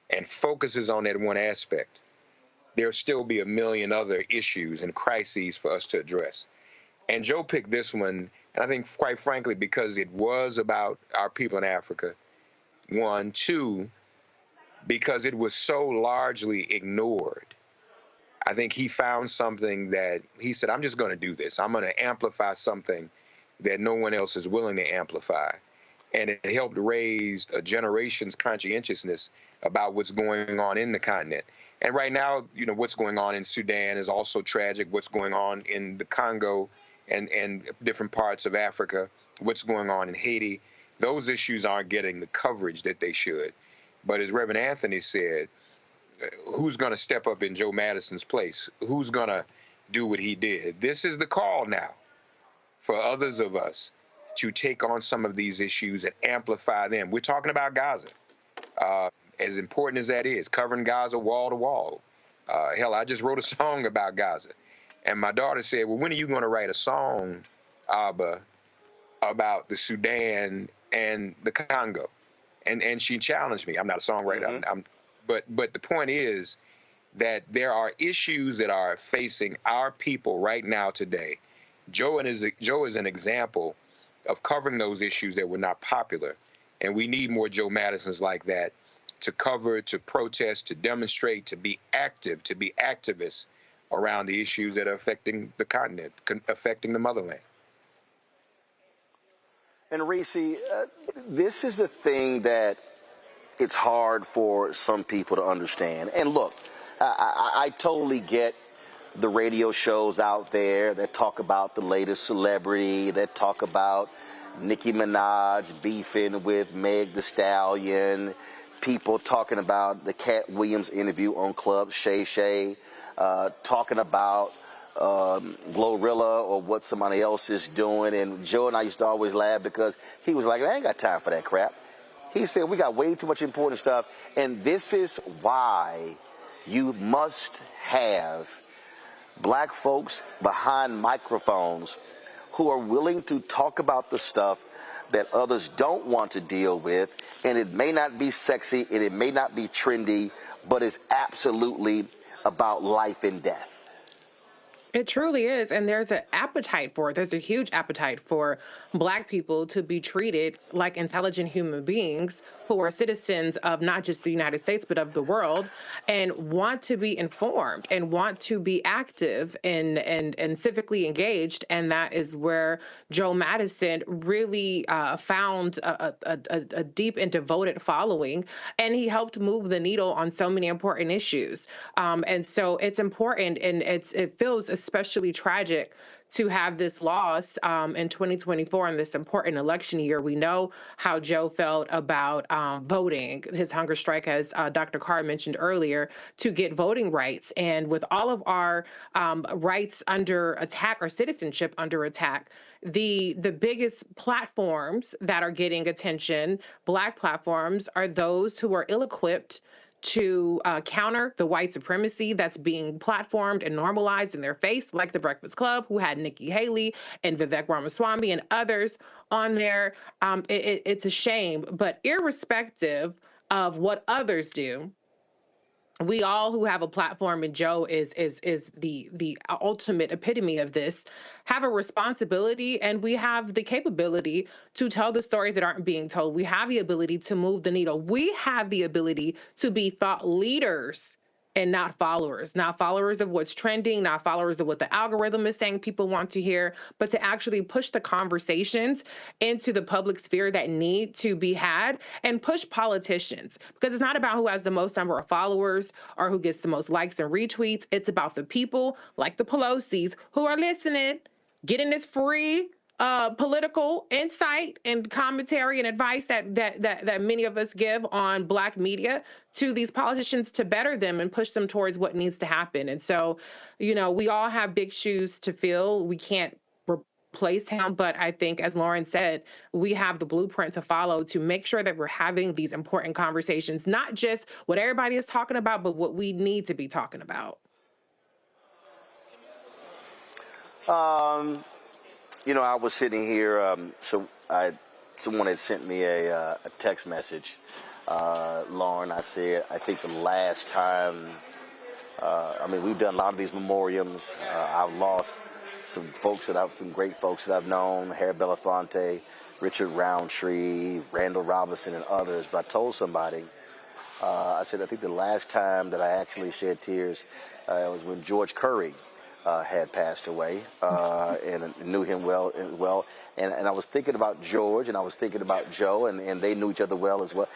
and focuses on that one aspect, there'll still be a million other issues and crises for us to address. And Joe picked this one, and I think, quite frankly, because it was about our people in Africa, one. Two, because it was so largely ignored. I think he found something that he said, I'm just going to do this. I'm going to amplify something that no one else is willing to amplify. And it helped raise a generation's conscientiousness about what's going on in the continent. And right now, what's going on in Sudan is also tragic. What's going on in the Congo and different parts of Africa, what's going on in Haiti, those issues aren't getting the coverage that they should. But as Reverend Anthony said, who's going to step up in Joe Madison's place? Who's going to do what he did? This is the call now for others of us to take on some of these issues and amplify them. We're talking about Gaza. As important as that is, covering Gaza wall to wall. Hell, I just wrote a song about Gaza. And my daughter said, well, when are you going to write a song, Abba, about the Sudan and the Congo? And she challenged me. I'm not a songwriter. Mm-hmm. But the point is that there are issues that are facing our people right now today. Joe is an example of covering those issues that were not popular. And we need more Joe Madisons like that to cover, to protest, to demonstrate, to be active, to be activists around the issues that are affecting the continent, affecting the motherland. And Reese, this is the thing that it's hard for some people to understand. And look, I totally get the radio shows out there that talk about the latest celebrity, that talk about Nicki Minaj beefing with Meg Thee Stallion, people talking about the Cat Williams interview on Club Shay Shay, talking about Glorilla or what somebody else is doing. And Joe and I used to always laugh because he was like, I ain't got time for that crap. He said, we got way too much important stuff. And this is why you must have black folks behind microphones who are willing to talk about the stuff that others don't want to deal with. And it may not be sexy and it may not be trendy, but it's absolutely about life and death. It truly is. And there's an appetite for it. There's a huge appetite for Black people to be treated like intelligent human beings who are citizens of not just the United States, but of the world, and want to be informed and want to be active and civically engaged. And that is where Joe Madison really found a deep and devoted following, and he helped move the needle on so many important issues. And so it's important, and it feels especially tragic to have this loss in 2024 in this important election year. We know how Joe felt about voting, his hunger strike, as Dr. Carr mentioned earlier, to get voting rights. And with all of our rights under attack, or citizenship under attack, the biggest platforms that are getting attention, Black platforms, are those who are ill-equipped to counter the white supremacy that's being platformed and normalized in their face, like the Breakfast Club, who had Nikki Haley and Vivek Ramaswamy and others on there. It's a shame, but irrespective of what others do, we all who have a platform, and Joe is the ultimate epitome of this, have a responsibility, and we have the capability to tell the stories that aren't being told. We have the ability to move the needle. We have the ability to be thought leaders and not followers of what's trending, not followers of what the algorithm is saying people want to hear, but to actually push the conversations into the public sphere that need to be had, and push politicians, because it's not about who has the most number of followers or who gets the most likes and retweets. It's about the people like the Pelosi's who are listening, getting this free political insight and commentary and advice that many of us give on Black media to these politicians to better them and push them towards what needs to happen. And so, we all have big shoes to fill. We can't replace him, but I think, as Lauren said, we have the blueprint to follow to make sure that we're having these important conversations, not just what everybody is talking about, but what we need to be talking about. I was sitting here, someone had sent me a text message. Lauren, I said, I think the last time, we've done a lot of these memoriams. I've lost some great folks that I've known, Harry Belafonte, Richard Roundtree, Randall Robinson, and others. But I told somebody, I said, I think the last time that I actually shed tears was when George Curry had passed away, and knew him well. And I was thinking about George, and I was thinking about Joe, and they knew each other well as well.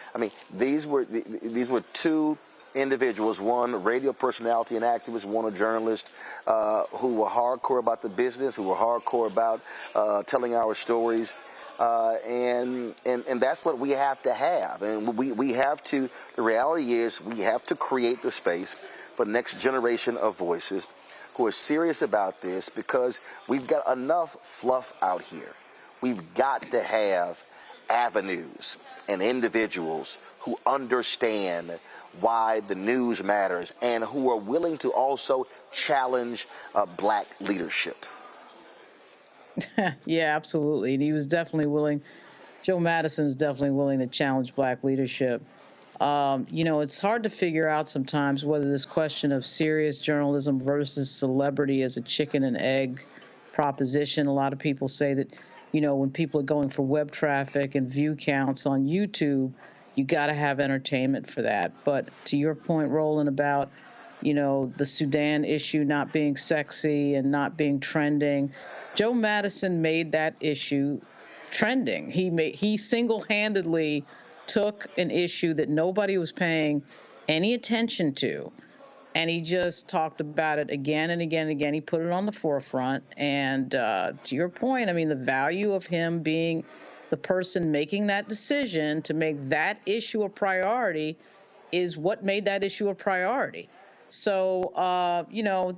These were two individuals, one a radio personality and activist, one a journalist, who were hardcore about the business, who were hardcore about telling our stories. And that's what we have to have. And we have to, the reality is we have to create the space for the next generation of voices who are serious about this, because we've got enough fluff out here. We've got to have avenues and individuals who understand why the news matters and who are willing to also challenge Black leadership. Yeah, absolutely. And he was definitely willing. Joe Madison is definitely willing to challenge Black leadership. It's hard to figure out sometimes whether this question of serious journalism versus celebrity is a chicken and egg proposition. A lot of people say that, when people are going for web traffic and view counts on YouTube, you got to have entertainment for that. But to your point, Roland, about, the Sudan issue not being sexy and not being trending, Joe Madison made that issue trending. He single-handedly took an issue that nobody was paying any attention to, and he just talked about it again and again and again. He put it on the forefront. And to your point, the value of him being the person making that decision to make that issue a priority is what made that issue a priority. So,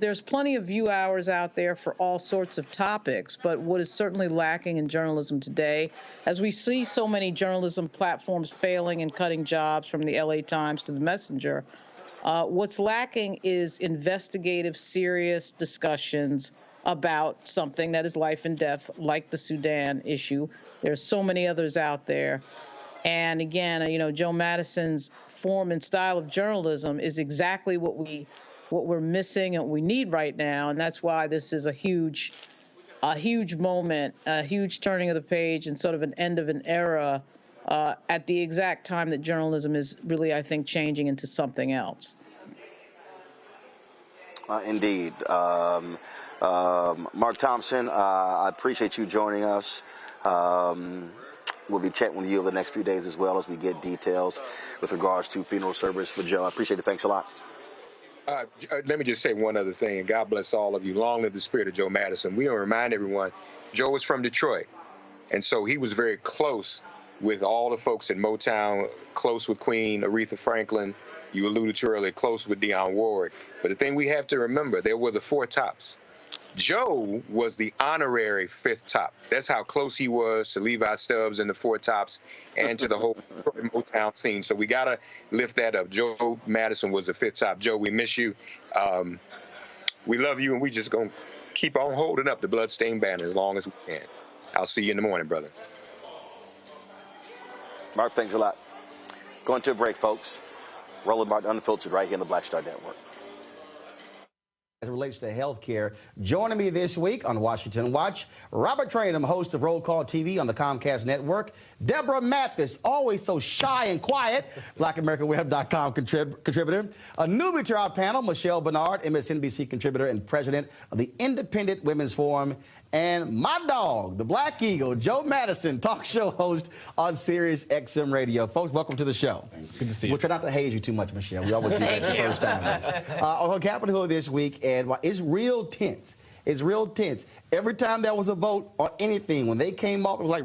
there's plenty of view hours out there for all sorts of topics, but what is certainly lacking in journalism today, as we see so many journalism platforms failing and cutting jobs, from the LA Times to the Messenger, what's lacking is investigative, serious discussions about something that is life and death, like the Sudan issue. There's so many others out there. And again, Joe Madison's form and style of journalism is exactly what we're missing and what we need right now. And that's why this is a huge moment, a huge turning of the page, and sort of an end of an era at the exact time that journalism is really, I think, changing into something else. Indeed. Mark Thompson, I appreciate you joining us. We'll be chatting with you over the next few days as well, as we get details with regards to funeral service for Joe. I appreciate it. Thanks a lot. Let me just say one other thing, and God bless all of you. Long live the spirit of Joe Madison. We want to remind everyone, Joe was from Detroit, and so he was very close with all the folks at Motown, close with Queen Aretha Franklin. You alluded to earlier, close with Dionne Warwick. But the thing we have to remember, there were the four tops. Joe was the honorary fifth top. That's how close he was to Levi Stubbs and the Four Tops and to the whole Motown scene. So we got to lift that up. Joe Madison was the fifth top. Joe, we miss you. We love you, and we just going to keep on holding up the bloodstained banner as long as we can. I'll see you in the morning, brother. Mark, thanks a lot. Going to a break, folks. Roland Martin Unfiltered right here on the Black Star Network. As it relates to health care. Joining me this week on Washington Watch, Robert Trainum, host of Roll Call TV on the Comcast Network. Deborah Mathis, always so shy and quiet, BlackAmericanWeb.com contributor. A newbie to our panel, Michelle Bernard, MSNBC contributor and president of the Independent Women's Forum. And my dog, the Black Eagle, Joe Madison, talk show host on Sirius XM Radio. Folks, welcome to the show. Thanks. Good to see you. We'll try not to haze you too much, Michelle. We always do that the first time. On Capitol Hill this week, and it's real tense. It's real tense. Every time there was a vote on anything, when they came up, it was like...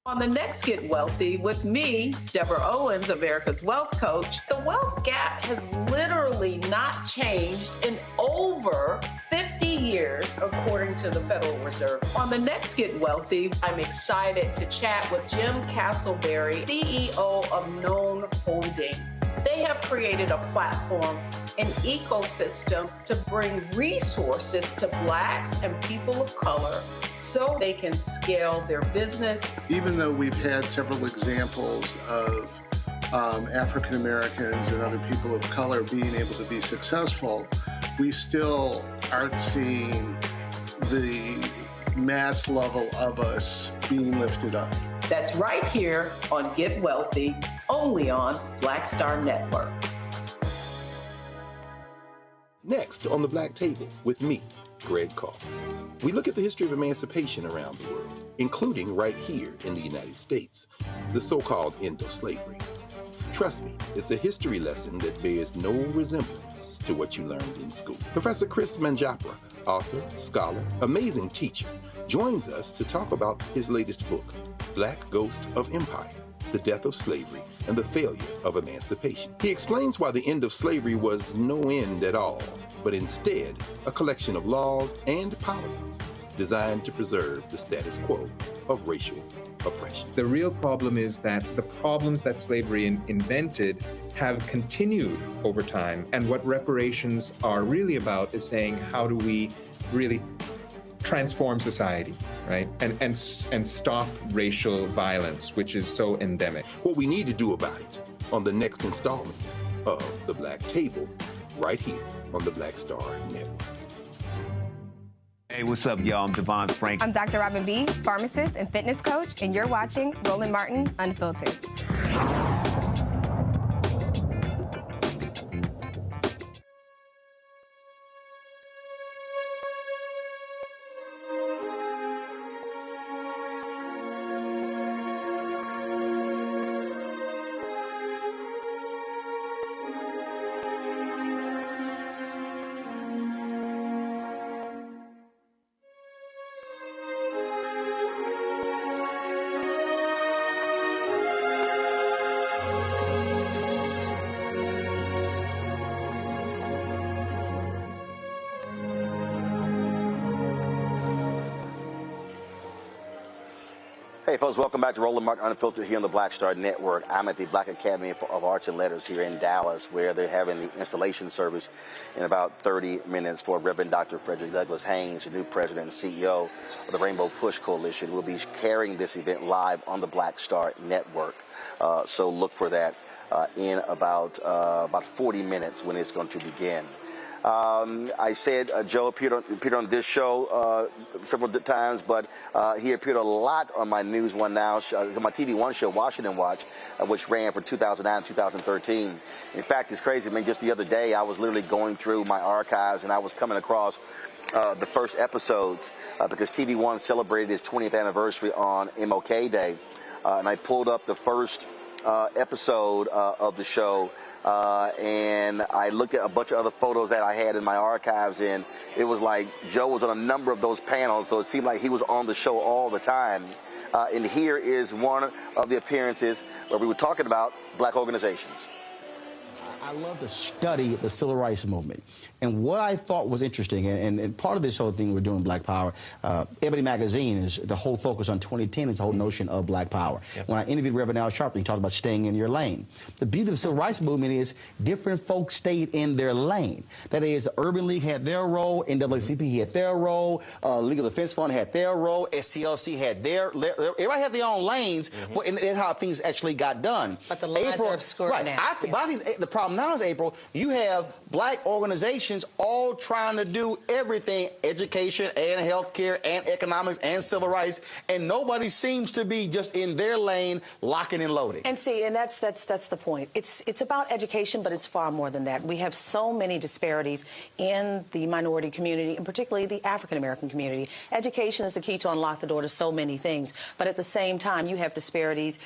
On the next Get Wealthy with me, Deborah Owens, America's Wealth Coach, the wealth gap has literally not changed in over 50 years, according to the Federal Reserve. On the next Get Wealthy, I'm excited to chat with Jim Castleberry, CEO of Known Holdings. They have created a platform, an ecosystem to bring resources to Blacks and people of color so they can scale their business. Even though we've had several examples of African Americans and other people of color being able to be successful, we still aren't seeing the mass level of us being lifted up. That's right here on Get Wealthy, only on Black Star Network. Next on the Black Table with me, Greg Carr. We look at the history of emancipation around the world, including right here in the United States, the so-called end of slavery. Trust me, it's a history lesson that bears no resemblance to what you learned in school. Professor Chris Manjapra, author, scholar, amazing teacher, joins us to talk about his latest book, Black Ghost of Empire, The Death of Slavery and the Failure of Emancipation. He explains why the end of slavery was no end at all, but instead a collection of laws and policies designed to preserve the status quo of racial oppression. The real problem is that the problems that slavery invented have continued over time. And what reparations are really about is saying, how do we really transform society, right? And stop racial violence, which is so endemic. What we need to do about it on the next installment of The Black Table, right here on the Black Star Network. Hey, what's up, y'all? I'm Devon Frank. I'm Dr. Robin B., pharmacist and fitness coach, and you're watching Roland Martin Unfiltered. Hey, folks, welcome back to Roland Martin Unfiltered here on the Black Star Network. I'm at the Black Academy of Arts and Letters here in Dallas, where they're having the installation service in about 30 minutes for Reverend Dr. Frederick Douglass Haynes, the new president and CEO of the Rainbow Push Coalition. We'll be carrying this event live on the Black Star Network. So look for that in about 40 minutes when it's going to begin. I said Joe appeared on this show several times, but he appeared a lot on my News One Now, my TV One show, Washington Watch, which ran from 2009 to 2013. In fact, it's crazy, man. Just the other day, I was literally going through my archives, and I was coming across the first episodes because TV One celebrated its 20th anniversary on MLK Day, and I pulled up the first episode of the show. And I looked at a bunch of other photos that I had in my archives, and it was like Joe was on a number of those panels, so it seemed like he was on the show all the time. And here is one of the appearances where we were talking about black organizations. I love to study the civil rights movement. And what I thought was interesting, and part of this whole thing we're doing, Black Power, Ebony Magazine, is the whole focus on 2010 is the whole notion of Black Power. Yep. When I interviewed Reverend Al Sharpton, he talked about staying in your lane. The beauty of the civil rights movement is different folks stayed in their lane. That is, the Urban League had their role, NAACP had their role, Legal Defense Fund had their role, SCLC had their, everybody had their own lanes, but that's how things actually got done. But the lines are obscured now. But I think the problem now is, April, you have black organizations all trying to do everything, education and healthcare and economics and civil rights, and nobody seems to be just in their lane, locking and loading. And see, and that's the point. It's about education, but it's far more than that. We have so many disparities in the minority community, and particularly the African American community. Education is the key to unlock the door to so many things, but at the same time, you have disparities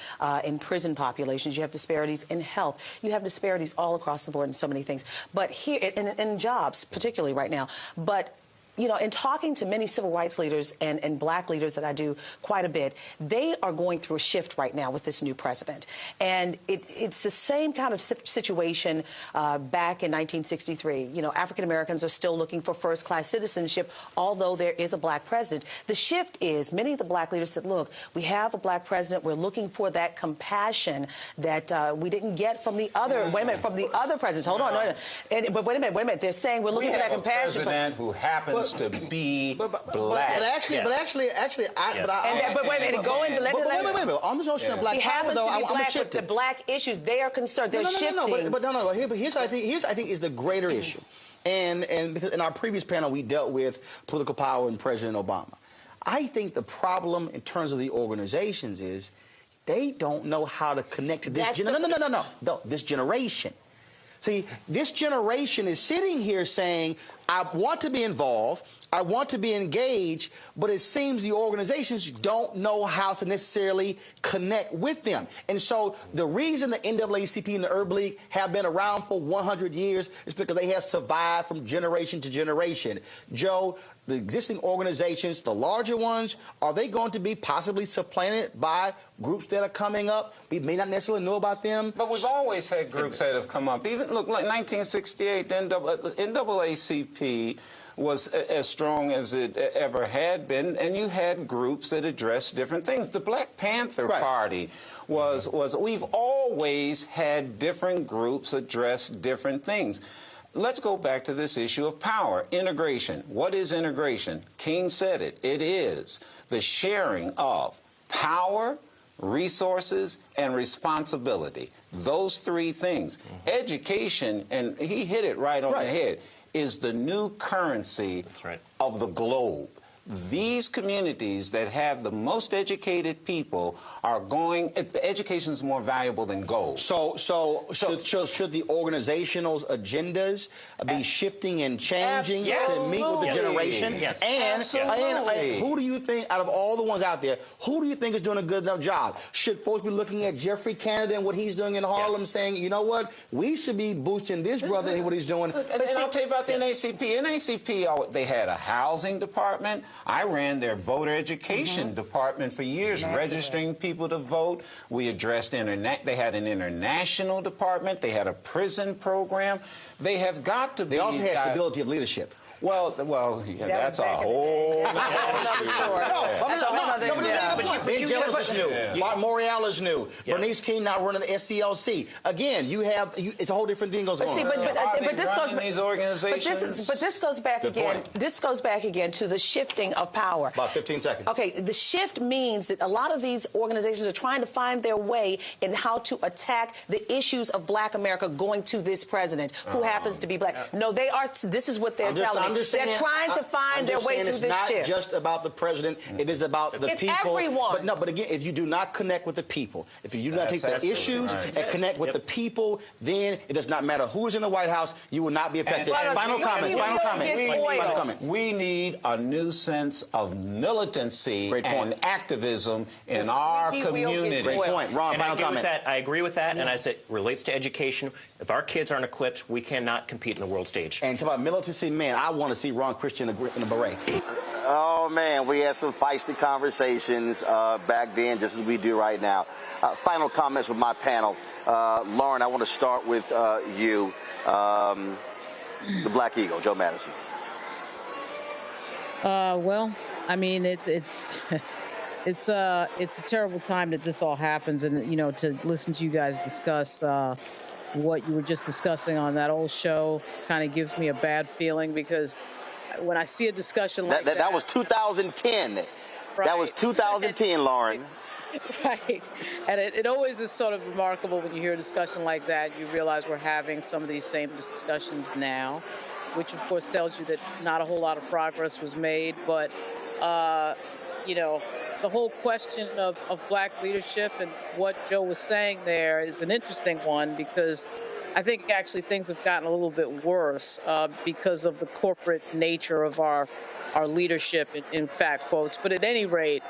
in prison populations, you have disparities in health, you have disparities all across the board in so many things. But here, in jobs, particularly right now, but you know, in talking to many civil rights leaders and black leaders that I do quite a bit, they are going through a shift right now with this new president. And it's the same kind of situation back in 1963. You know, African Americans are still looking for first-class citizenship, although there is a black president. The shift is many of the black leaders said, look, we have a black president. We're looking for that compassion that we didn't get from the other, from the other presidents. Hold on. But wait a minute. They're saying we're looking for that compassion. President who happens to be black. But actually, wait a minute, go into wait. On the notion of black power, though, I'm going to shift the black issues. They are concerned. They're shifting. No. Here's what I think is the greater issue, and because in our previous panel we dealt with political power and President Obama. I think the problem in terms of the organizations is they don't know how to connect to this. This generation. See, this generation is sitting here saying, I want to be involved, I want to be engaged, but it seems the organizations don't know how to necessarily connect with them. And so the reason the NAACP and the Urban League have been around for 100 years is because they have survived from generation to generation. Joe, the existing organizations, the larger ones, are they going to be possibly supplanted by groups that are coming up? We may not necessarily know about them. But we've always had groups that have come up. Even, look, like 1968, the NAACP was as strong as it ever had been, and you had groups that addressed different things. The Black Panther Party was we've always had different groups address different things. Let's go back to this issue of power. Integration. What is integration? King said it. It is the sharing of power, resources, and responsibility. Those three things. Education, and he hit it right on the head, is the new currency of the globe. These communities that have the most educated people are going, education is more valuable than gold. So should the organizational agendas be shifting and changing to meet with the generation? Yes. And who do you think, out of all the ones out there, who do you think is doing a good enough job? Should folks be looking at Jeffrey Canada and what he's doing in Harlem saying, you know what, we should be boosting this brother and what he's doing? And I'll tell you about the NAACP. NAACP, they had a housing department. I ran their voter education department for years, registering people to vote. We addressed they had an international department. They had a prison program. They have got to be. They also had stability of leadership. Well, yeah, that's a whole other story. Ben Jealous is new. Mark Morial is new. Bernice King now running the SCLC. Again, it's a whole different thing goes on. But this goes these organizations. But this goes back again. This goes back again to the shifting of power. About 15 seconds. Okay, the shift means that a lot of these organizations are trying to find their way in how to attack the issues of Black America going to this president who happens to be Black. No, they are. This is what they're telling me. They're trying to find their way through this shift. It's not just about the president. It is about the people. It's everyone. But again, if you do not connect with the people, if you do not take the issues and connect with the people, then it does not matter who is in the White House. You will not be affected. Final comments. We need a new sense of militancy and activism in our community. Great point. Ron, final comment. I agree with that, and as it relates to education, if our kids aren't equipped, we cannot compete in the world stage. And talk about militancy, man, I want to see Ron Christian in a beret. Oh, man, we had some feisty conversations back then, just as we do right now. Final comments with my panel. Lauren, I want to start with you. The Black Eagle, Joe Madison. Well, I mean, it's a terrible time that this all happens, and you know, to listen to you guys discuss what you were just discussing on that old show kind of gives me a bad feeling, because when I see a discussion like that was 2010. Right. That was 2010, Lauren. Right. And it always is sort of remarkable when you hear a discussion like that. You realize we're having some of these same discussions now, which of course tells you that not a whole lot of progress was made. But, you know, the whole question of Black leadership and what Joe was saying there is an interesting one, because I think actually things have gotten a little bit worse because of the corporate nature of our leadership, in fact, quotes. But at any rate,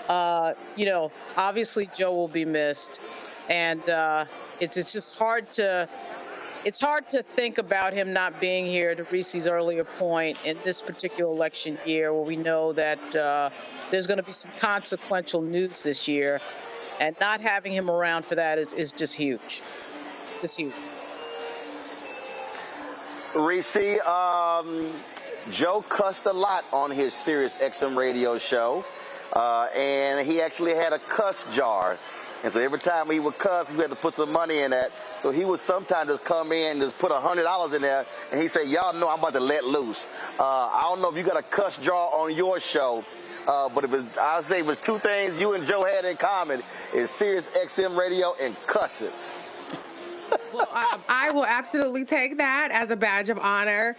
you know, obviously Joe will be missed, and it's just hard to think about him not being here, to Reese's earlier point, in this particular election year, where we know that there's going to be some consequential news this year, and not having him around for that is just huge. Just huge. Reese, Joe cussed a lot on his Sirius XM radio show, and he actually had a cuss jar. And so every time he would cuss, he had to put some money in that. So he would sometimes just come in and just put $100 in there, and he said, y'all know I'm about to let loose. I don't know if you got a cuss jar on your show, but I'll say it was two things you and Joe had in common, is Sirius XM radio and cussing. Well, I will absolutely take that as a badge of honor.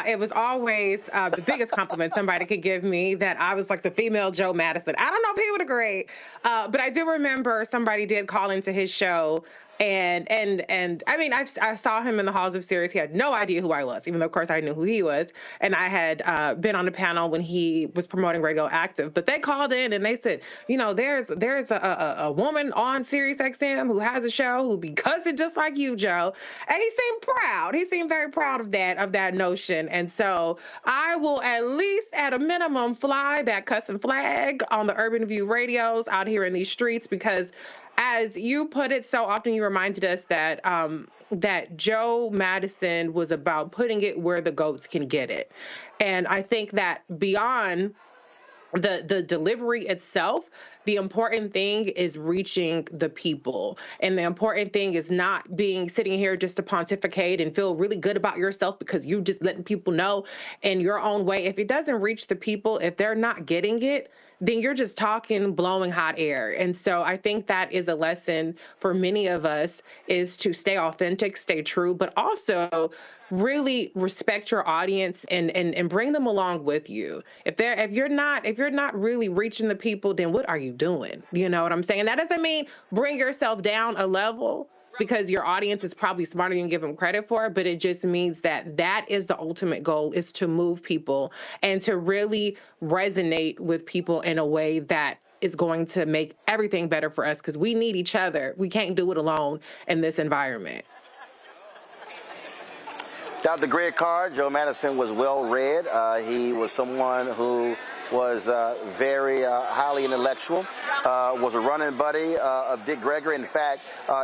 It was always the biggest compliment somebody could give me, that I was like the female Joe Madison. I don't know if he would agree, but I do remember somebody did call into his show. And I mean, I saw him in the halls of Sirius. He had no idea who I was, even though, of course, I knew who he was. And I had been on a panel when he was promoting Radioactive. But they called in and they said, you know, there's a woman on Sirius XM who has a show who be cussing just like you, Joe. And he seemed proud. He seemed very proud of that notion. And so I will at least, at a minimum, fly that cussing flag on the Urban View radios out here in these streets, because as you put it so often, you reminded us that that Joe Madison was about putting it where the goats can get it. And I think that beyond the delivery itself, the important thing is reaching the people. And the important thing is not sitting here just to pontificate and feel really good about yourself because you just letting people know in your own way. If it doesn't reach the people, if they're not getting it, then you're just talking, blowing hot air. And so I think that is a lesson for many of us, is to stay authentic, stay true, but also really respect your audience and bring them along with you. If you're not really reaching the people, then what are you doing? You know what I'm saying? That doesn't mean bring yourself down a level, because your audience is probably smarter than you give them credit for, but it just means that is the ultimate goal, is to move people and to really resonate with people in a way that is going to make everything better for us, because we need each other. We can't do it alone in this environment. Dr. Greg Carr, Joe Madison was well-read. He was someone who was very highly intellectual, was a running buddy of Dick Gregory. In fact,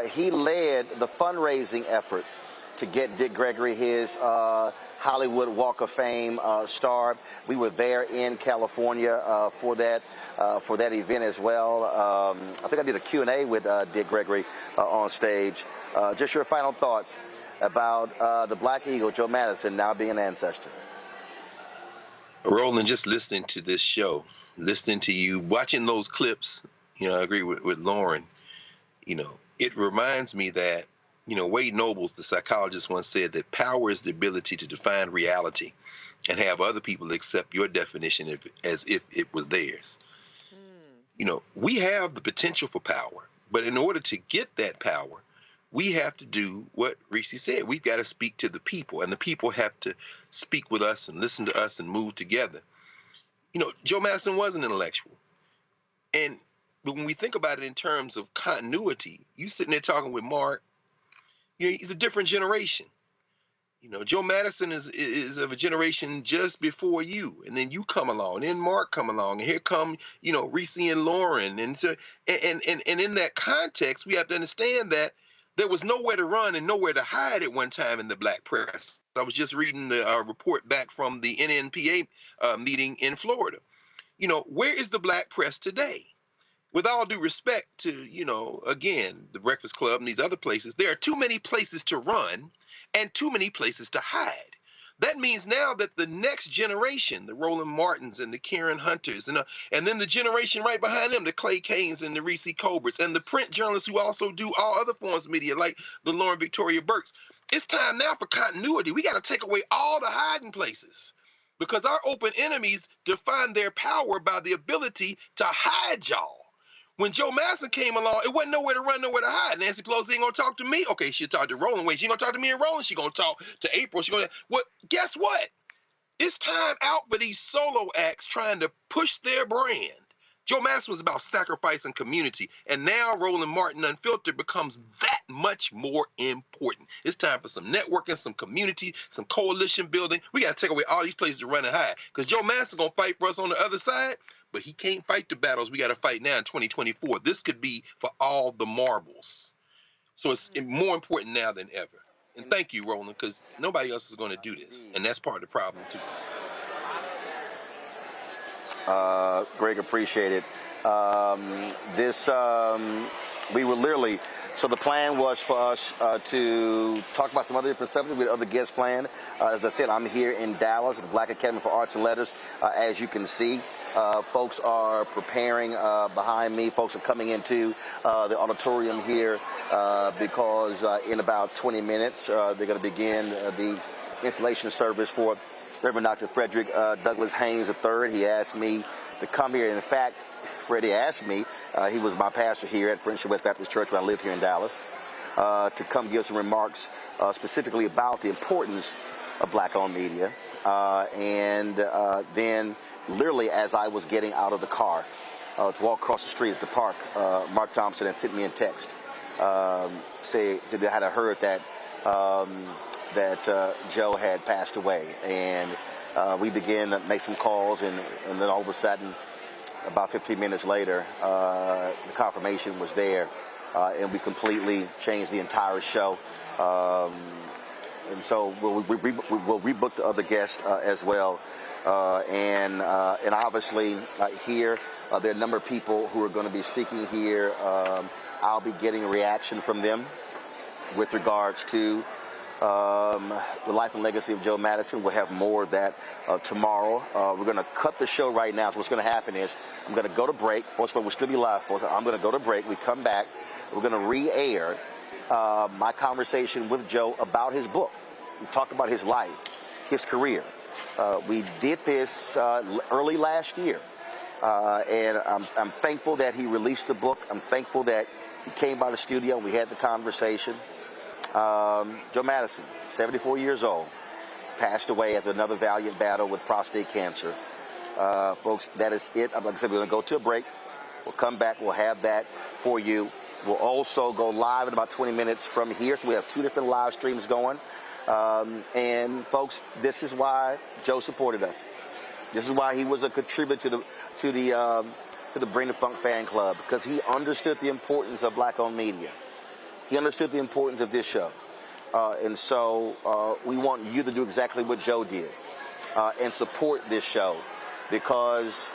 he led the fundraising efforts to get Dick Gregory his Hollywood Walk of Fame star. We were there in California for that event as well. I think I did a Q&A with Dick Gregory on stage. Just your final thoughts about the Black Eagle, Joe Madison, now being an ancestor. Roland, just listening to this show, listening to you, watching those clips, I agree with Lauren. It reminds me that, Wade Nobles, the psychologist, once said that power is the ability to define reality and have other people accept your definition as if it was theirs. We have the potential for power, but in order to get that power, we have to do what Reese said. We've got to speak to the people, and the people have to speak with us and listen to us and move together. Joe Madison was an intellectual. But when we think about it in terms of continuity, you sitting there talking with Mark, he's a different generation. Joe Madison is of a generation just before you, and then you come along, and then Mark come along, and here come, Reese and Lauren. And in that context, we have to understand that there was nowhere to run and nowhere to hide at one time in the black press. I was just reading the report back from the NNPA meeting in Florida. Where is the black press today? With all due respect to, again, the Breakfast Club and these other places, there are too many places to run and too many places to hide. That means now that the next generation, the Roland Martins and the Karen Hunters, and then the generation right behind them, the Clay Canes and the Reese Colberts, and the print journalists who also do all other forms of media, like the Lauren Victoria Burks. It's time now for continuity. We got to take away all the hiding places, because our open enemies define their power by the ability to hide y'all. When Joe Madison came along, it wasn't nowhere to run, nowhere to hide. Nancy Pelosi ain't gonna talk to me. Okay, she'll talk to Roland. Wait, she ain't gonna talk to me and Roland. She gonna talk to April. Guess what? It's time out for these solo acts trying to push their brand. Joe Madison was about sacrifice and community, and now Roland Martin Unfiltered becomes that much more important. It's time for some networking, some community, some coalition building. We got to take away all these places to run and hide, because Joe Madison's going to fight for us on the other side, but he can't fight the battles we got to fight now in 2024. This could be for all the marbles. So it's more important now than ever. And thank you, Roland, because nobody else is going to do this, and that's part of the problem, too. Greg, appreciate it. We were literally, so the plan was for us to talk about some other different subjects with other guests planned. As I said, I'm here in Dallas at the Black Academy for Arts and Letters. As you can see, folks are preparing behind me. Folks are coming into the auditorium here because in about 20 minutes, they're going to begin the installation service for Reverend Dr. Frederick Douglass Haynes III. He asked me to come here. In fact, Freddie asked me, he was my pastor here at Friendship West Baptist Church when I lived here in Dallas, to come give some remarks specifically about the importance of black-owned media. Then literally as I was getting out of the car to walk across the street at the park, Mark Thompson had sent me a text, said that I had heard that Joe had passed away, and we began to make some calls, and then all of a sudden, about 15 minutes later, the confirmation was there, and we completely changed the entire show. And so we'll rebook the other guests as well, and obviously here there are a number of people who are going to be speaking here. I'll be getting a reaction from them with regards to the life and legacy of Joe Madison. We'll have more of that tomorrow. We're going to cut the show right now. So what's going to happen is I'm going to go to break. First of all, we'll still be live, folks. I'm going to go to break. We come back. We're going to re-air my conversation with Joe about his book. We talked about his life, his career. We did this early last year. And I'm thankful that he released the book. I'm thankful that he came by the studio and we had the conversation. Joe Madison, 74 years old, passed away after another valiant battle with prostate cancer. Folks, that is it. Like I said, we're going to go to a break. We'll come back. We'll have that for you. We'll also go live in about 20 minutes from here. So we have two different live streams going. And folks, this is why Joe supported us. This is why he was a contributor to the Bring the Funk fan club, because he understood the importance of black-owned media. He understood the importance of this show. And so we want you to do exactly what Joe did and support this show, because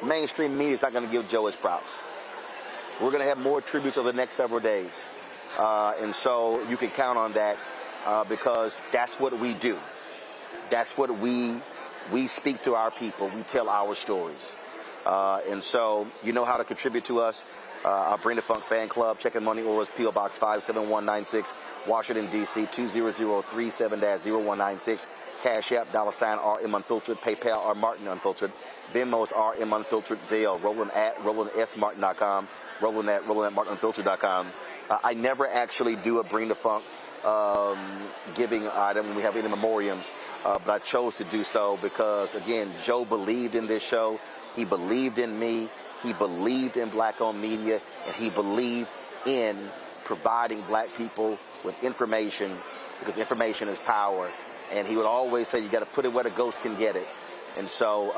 mainstream media is not going to give Joe his props. We're going to have more tributes over the next several days. And so you can count on that because that's what we do. That's what we speak to our people. We tell our stories. And so you know how to contribute to us. Our Bring the Funk Fan Club, checking money orders, P.O. Box 57196, Washington, D.C. 20037-0196. Cash App, $RM Unfiltered, PayPal, R Martin Unfiltered, Venmo's RM Unfiltered, Zelle, Roland@RolandSMartin.com, Roland@RolandMartinUnfiltered.com. I never actually do a Bring the Funk giving item when we have any memoriams, but I chose to do so because, again, Joe believed in this show. He believed in me. He believed in black-owned media, and he believed in providing black people with information, because information is power. And he would always say, you got to put it where the ghost can get it. And so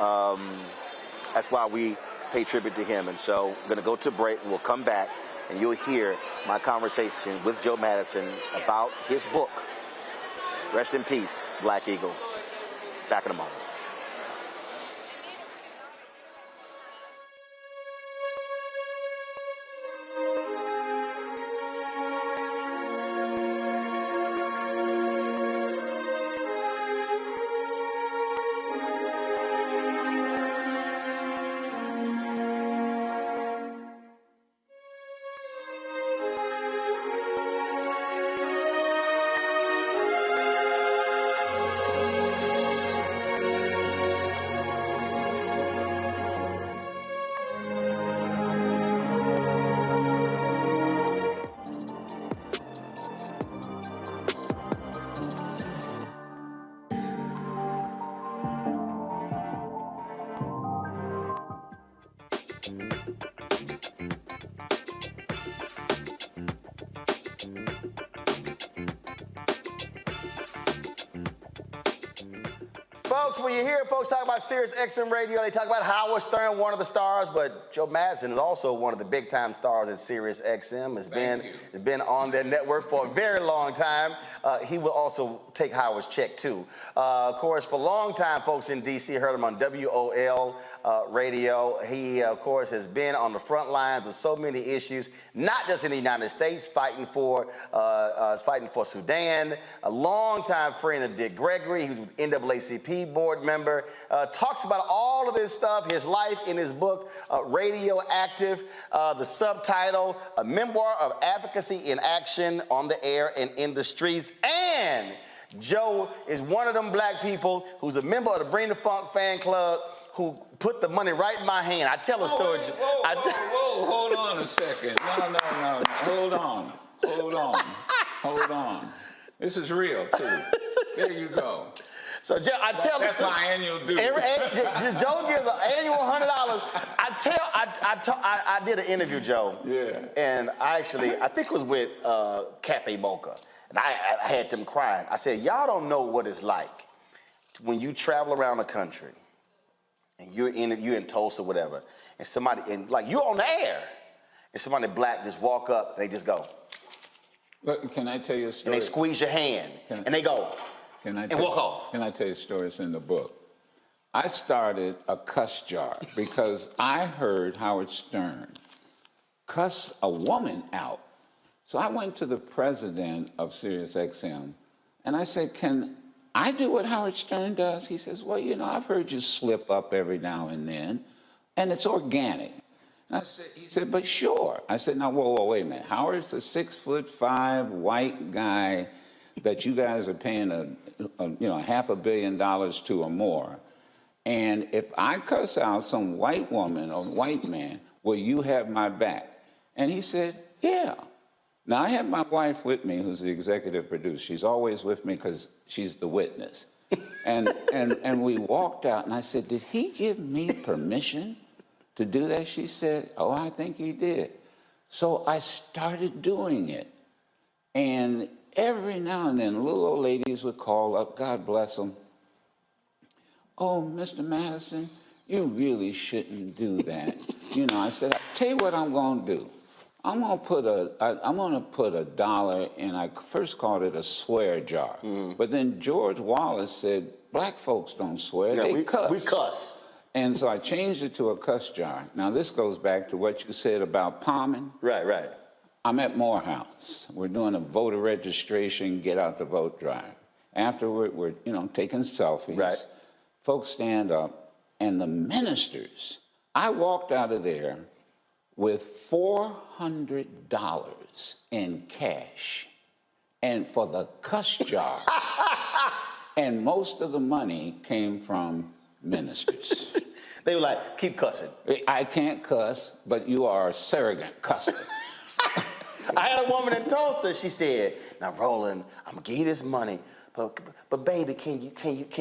that's why we pay tribute to him. And so we're going to go to break, and we'll come back, and you'll hear my conversation with Joe Madison about his book, Rest in Peace, Black Eagle. Back in a moment. Folks, when you hear folks talk about Sirius XM Radio, they talk about Howard Stern, one of the stars, but Joe Madison is also one of the big-time stars at Sirius XM. It's been on their network for a very long time. He will also take Howard's check, too. Of course, for a long time, folks in D.C. heard him on WOL radio. He, of course, has been on the front lines of so many issues, not just in the United States, fighting for Sudan. A longtime friend of Dick Gregory. He was with NAACP board member. Talks about all of this stuff, his life in his book, Radioactive, the subtitle, A Memoir of Advocacy in Action on the Air and in the Streets. And Joe is one of them black people who's a member of the Bring the Funk Fan Club who put the money right in my hand. I tell a story. Whoa, hold on a second. No. Hold on. This is real, too. There you go. So Joe, that's my annual due. Joe gives an annual $100. I did an interview, Joe. Yeah. And I think it was with Cafe Mocha. And I had them crying. I said, y'all don't know what it's like when you travel around the country and you're in Tulsa, whatever, and somebody, and like you're on the air, and somebody black just walk up and they just go. Look, can I tell you a story? And they squeeze your hand and they go. And walk off. Can I tell you a story that's in the book? I started a cuss jar because I heard Howard Stern cuss a woman out. So I went to the president of Sirius XM and I said, can I do what Howard Stern does? He says, well, I've heard you slip up every now and then, and it's organic. And he said, but sure. I said, now, whoa, wait a minute. Howard's a 6'5" white guy that you guys are paying $500 million to or more. And if I cuss out some white woman or white man, will you have my back? And he said, yeah. Now, I have my wife with me, who's the executive producer. She's always with me because she's the witness. And we walked out, and I said, did he give me permission to do that? She said, oh, I think he did. So I started doing it. And every now and then, little old ladies would call up, God bless them. Oh, Mr. Madison, you really shouldn't do that. I said, I'll tell you what I'm going to do. I'm gonna put a dollar, and I first called it a swear jar. But then George Wallace said, black folks don't swear, they cuss. We cuss. And so I changed it to a cuss jar. Now this goes back to what you said about palming. Right, right. I'm at Morehouse. We're doing a voter registration, get out the vote drive. Afterward, we're taking selfies. Right. Folks stand up, and the ministers, I walked out of there with $400 in cash, and for the cuss jar. And most of the money came from ministers. They were like, keep cussing. I can't cuss, but you are a surrogate cusser. I had a woman in Tulsa. She said, "Now, Roland, I'm gonna give you this money, but baby, can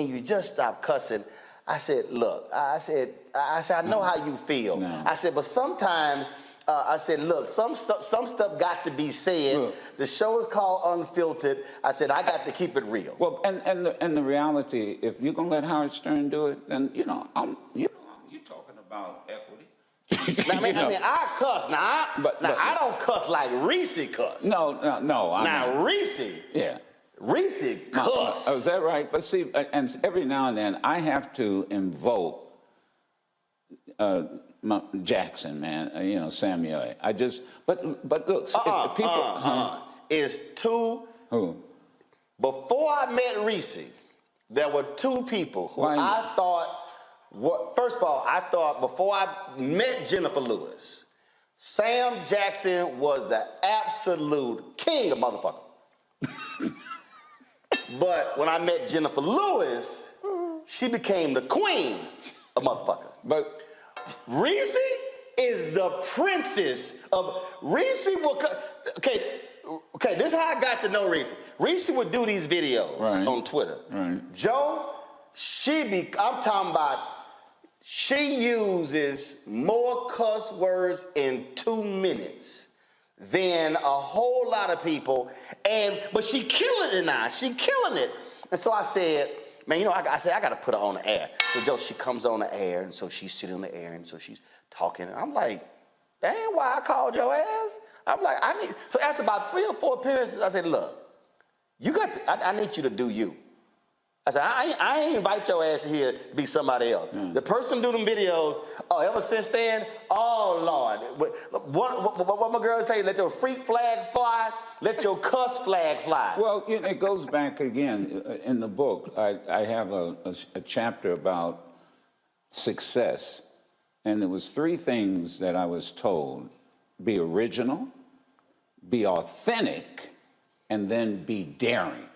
you just stop cussing?" I said, "Look," I said, I know how you feel. No. I said, but sometimes, I said, look, some stuff got to be said. Look, the show is called Unfiltered. I said, I got to keep it real. Well, and the reality, if you're gonna let Howard Stern do it, then you're talking about equity. I mean, I cuss. I don't cuss like Reese cuss. No. Reese. Yeah. Reese cuss. Is that right? But see, and every now and then I have to invoke Jackson, man. Samuel. But look, people. Is two. Who? Before I met Reese, there were two people who I thought. First of all, I thought before I met Jennifer Lewis, Sam Jackson was the absolute king of motherfucker. But when I met Jennifer Lewis, she became the queen of motherfucker. But Reese is the princess of Reese. Okay, this is how I got to know Reese. Reese would do these videos on Twitter. Right. Joe, I'm talking about, she uses more cuss words in 2 minutes than a whole lot of people, but she killing it now. She killing it. And so I said, man, I said, I got to put her on the air. So Joe, she comes on the air, and so she's sitting on the air, and so she's talking. And I'm like, that ain't why I called your ass. I'm like, so after about 3 or 4 appearances, I said, look, I need you to do you. I said, I ain't invite your ass here to be somebody else. The person do them videos, ever since then, oh, Lord. What my girls say, let your freak flag fly, let your cuss flag fly. Well, it goes back again. In the book, I have a chapter about success. And there was 3 things that I was told. Be original, be authentic, and then be daring.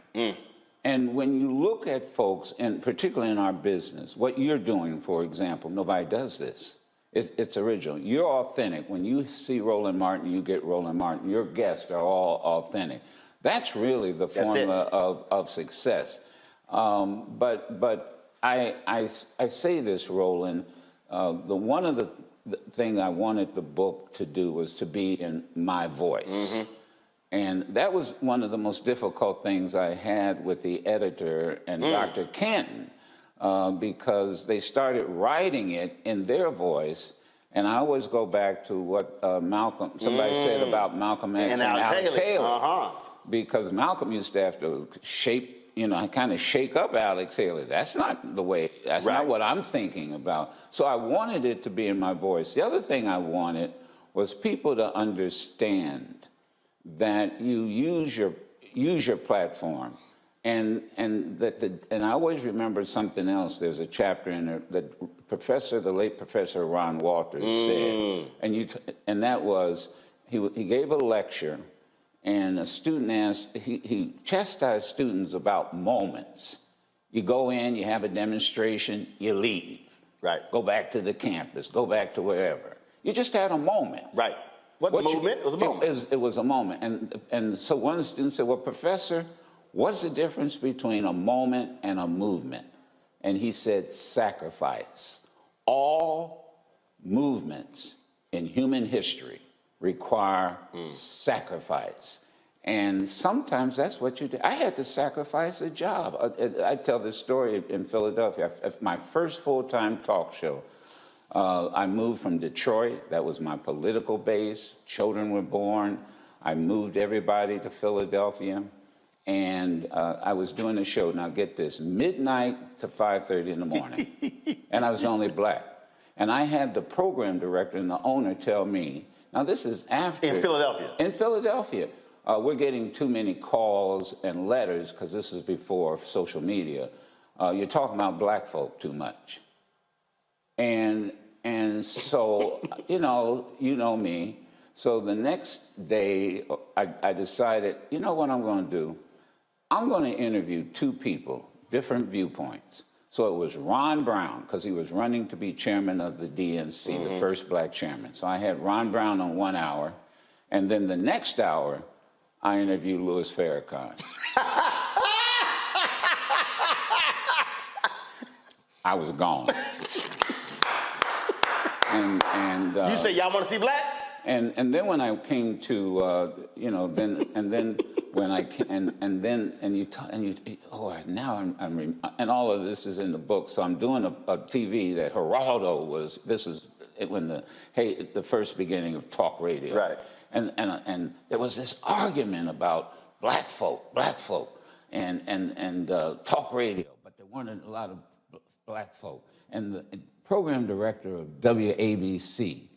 And when you look at folks, and particularly in our business, what you're doing, for example, nobody does this. It's original. You're authentic. When you see Roland Martin, you get Roland Martin. Your guests are all authentic. That's really the formula of success. But I say this, Roland, one of the thing I wanted the book to do was to be in my voice. And that was one of the most difficult things I had with the editor and Dr. Canton, because they started writing it in their voice. And I always go back to what somebody said about Malcolm X and Al Taylor. Because Malcolm used to have to kind of shake up Alex Haley. That's not the way, that's not what I'm thinking about. So I wanted it to be in my voice. The other thing I wanted was people to understand that you use your platform, and I always remember something else. There's a chapter in there that the late Professor Ron Walters said, and that was he gave a lecture, and a student asked, he chastised students about moments. You go in, you have a demonstration, you leave. Right. Go back to the campus, go back to wherever. You just had a moment. Right. What movement? It was a moment. It was a moment. And so one student said, well, Professor, what's the difference between a moment and a movement? And he said, sacrifice. All movements in human history require sacrifice. And sometimes that's what you do. I had to sacrifice a job. I tell this story in Philadelphia. My first full-time talk show, I moved from Detroit. That was my political base. Children were born. I moved everybody to Philadelphia. And I was doing a show, now get this, midnight to 5:30 in the morning. And I was the only black. And I had the program director and the owner tell me, now this is after. In Philadelphia? In Philadelphia. We're getting too many calls and letters, because this is before social media. You're talking about black folk too much. And so, you know me. So the next day, I decided, you know what I'm going to do? I'm going to interview two people, different viewpoints. So it was Ron Brown, because he was running to be chairman of the DNC, the first black chairman. So I had Ron Brown on 1 hour, and then the next hour, I interviewed Louis Farrakhan. I was gone. And you say y'all want to see black? And then when I came to now and all of this is in the book. So I'm doing a TV that Geraldo was. This is when the first beginning of talk radio. Right. And there was this argument about black folk, and talk radio, but there weren't a lot of black folk. And the program director of WABC,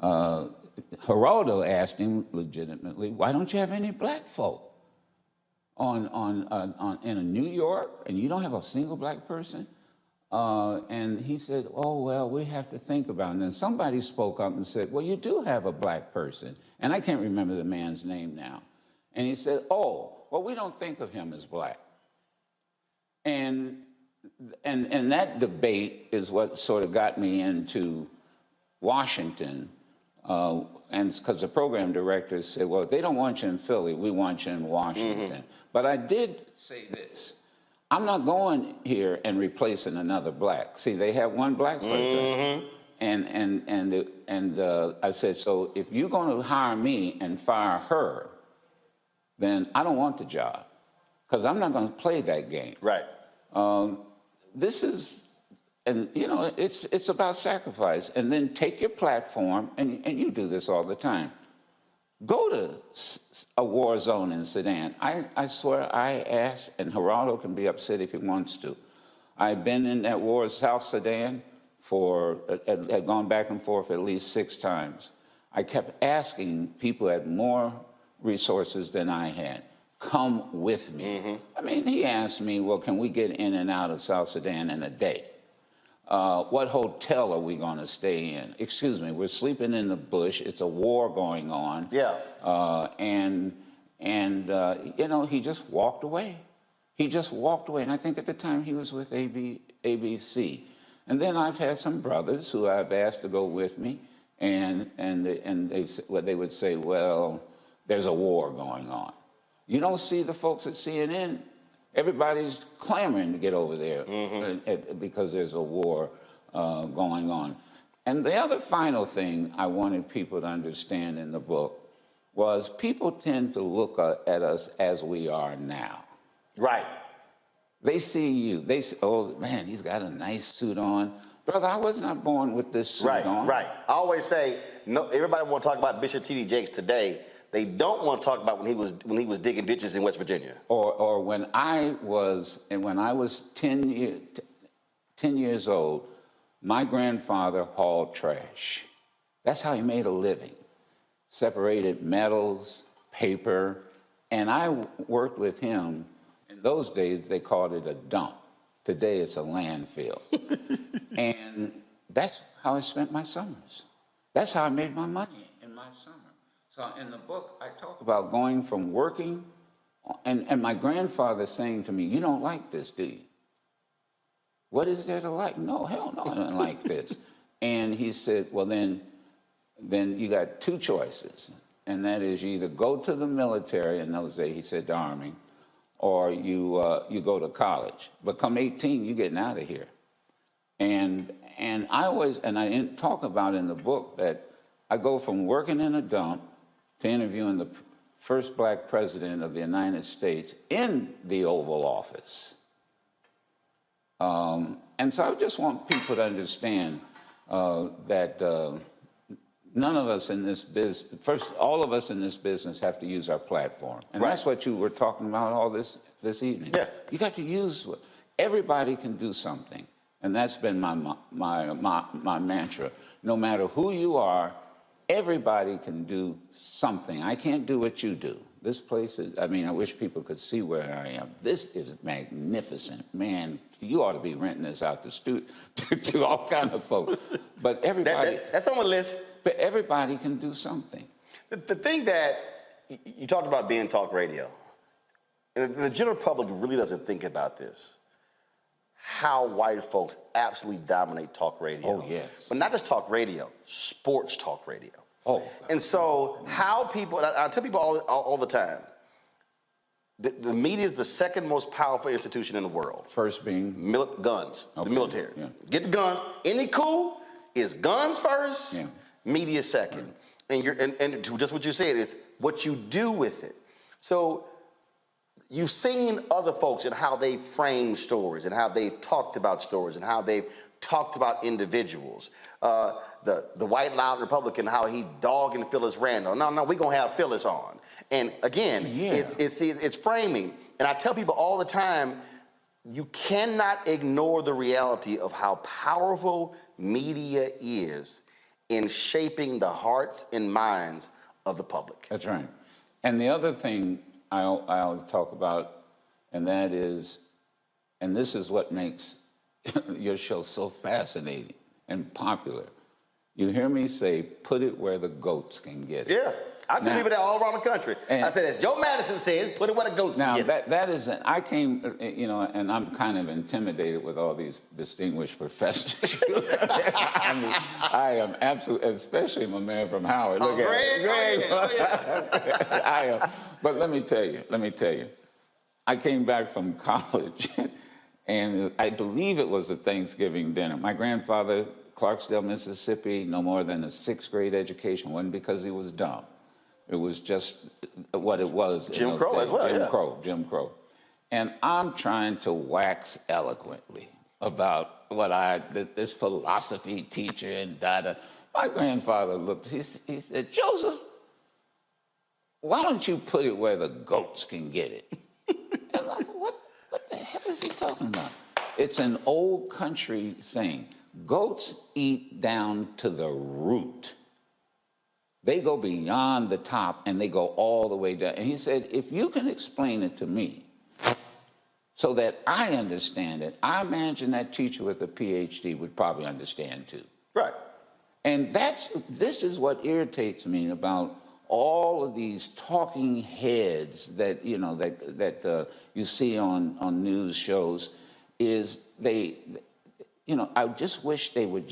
Geraldo asked him legitimately, why don't you have any black folk in New York, and you don't have a single black person? And he said, oh, well, we have to think about it. And then somebody spoke up and said, well, you do have a black person. And I can't remember the man's name now. And he said, oh, well, we don't think of him as black. And that debate is what sort of got me into Washington. And because the program director said, well, if they don't want you in Philly, we want you in Washington. But I did say this. I'm not going here and replacing another black. See, they have one black person. And I said, so if you're going to hire me and fire her, then I don't want the job, because I'm not going to play that game. Right. This is, and it's about sacrifice. And then take your platform, and you do this all the time. Go to a war zone in Sudan. I swear I asked, and Geraldo can be upset if he wants to. I've been in that war, South Sudan, had gone back and forth at least 6 times. I kept asking people who had more resources than I had, come with me. I mean, he asked me, well, can we get in and out of South Sudan in a day? What hotel are we going to stay in? Excuse me, we're sleeping in the bush. It's a war going on. Yeah. He just walked away. He just walked away. And I think at the time he was with ABC. And then I've had some brothers who I've asked to go with me, and they would say, well, there's a war going on. You don't see the folks at CNN. Everybody's clamoring to get over there because there's a war going on. And the other final thing I wanted people to understand in the book was people tend to look at us as we are now. Right. They see you. They say, oh, man, he's got a nice suit on. Brother, I was not born with this suit on. Right. I always say, no. Everybody want to talk about Bishop T.D. Jakes today. They don't want to talk about when he was digging ditches in West Virginia. Or when I was 10 years old, my grandfather hauled trash. That's how he made a living. Separated metals, paper, and I worked with him. In those days, they called it a dump. Today, it's a landfill. And that's how I spent my summers. That's how I made my money in my summer. So in the book, I talk about going from working, and my grandfather saying to me, you don't like this, do you? What is there to like? No, hell no, I don't like this. And he said, well, then you got 2 choices. And that is you either go to the military, in those days he said the Army, or you go to college. But come 18, you're getting out of here. And I talk about in the book that I go from working in a dump to interviewing the first black president of the United States in the Oval Office. And so I just want people to understand that none of us in this business, first, all of us in this business have to use our platform. And that's what you were talking about all this evening. Yeah. You got to use, everybody can do something. And that's been my mantra. No matter who you are, everybody can do something. I can't do what you do. This place is, I mean, I wish people could see where I am. This is magnificent. Man, you ought to be renting this out to all kind of folks. But everybody... That's on the list. But everybody can do something. The thing that, you talked about being talk radio, and the general public really doesn't think about this, how white folks absolutely dominate talk radio. Oh, yes. But not just talk radio, sports talk radio. Oh. And so how people, I tell people all the time, the media is the second most powerful institution in the world. First being? Guns, okay. the military. Yeah. Get the guns. Any coup is guns first, media second. Right. And just what you said is what you do with it. So you've seen other folks and how they frame stories and how they've talked about stories and how they've talked about individuals. The white loud Republican, how he dog and Phyllis Randall. No, we're gonna have Phyllis on. And again, it's framing. And I tell people all the time, you cannot ignore the reality of how powerful media is in shaping the hearts and minds of the public. That's right. And the other thing I'll talk about, and that is, and this is what makes your show so fascinating and popular. You hear me say, put it where the goats can get it. Yeah, I tell people that all around the country. I said, as Joe Madison says, put it where the goats can get it. Now, that is, I came, you know, and I'm kind of intimidated with all these distinguished professors. I mean, I am absolutely, especially my man from Howard. Look at Greg. I am. But let me tell you, I came back from college, and I believe it was a Thanksgiving dinner. My grandfather, Clarksdale, Mississippi, no more than a 6th grade education. Wasn't because he was dumb. It was just what it was. Jim Crow as well, Jim Crow. And I'm trying to wax eloquently about what this philosophy teacher and da-da. My grandfather looked, he said, Joseph, why don't you put it where the goats can get it? And I thought, what the hell is he talking about? It's an old country saying. Goats eat down to the root. They go beyond the top and they go all the way down. And he said, if you can explain it to me so that I understand it, I imagine that teacher with a PhD would probably understand too. Right. And this is what irritates me about all of these talking heads that, you know, that you see on news shows is you know, I just wish they would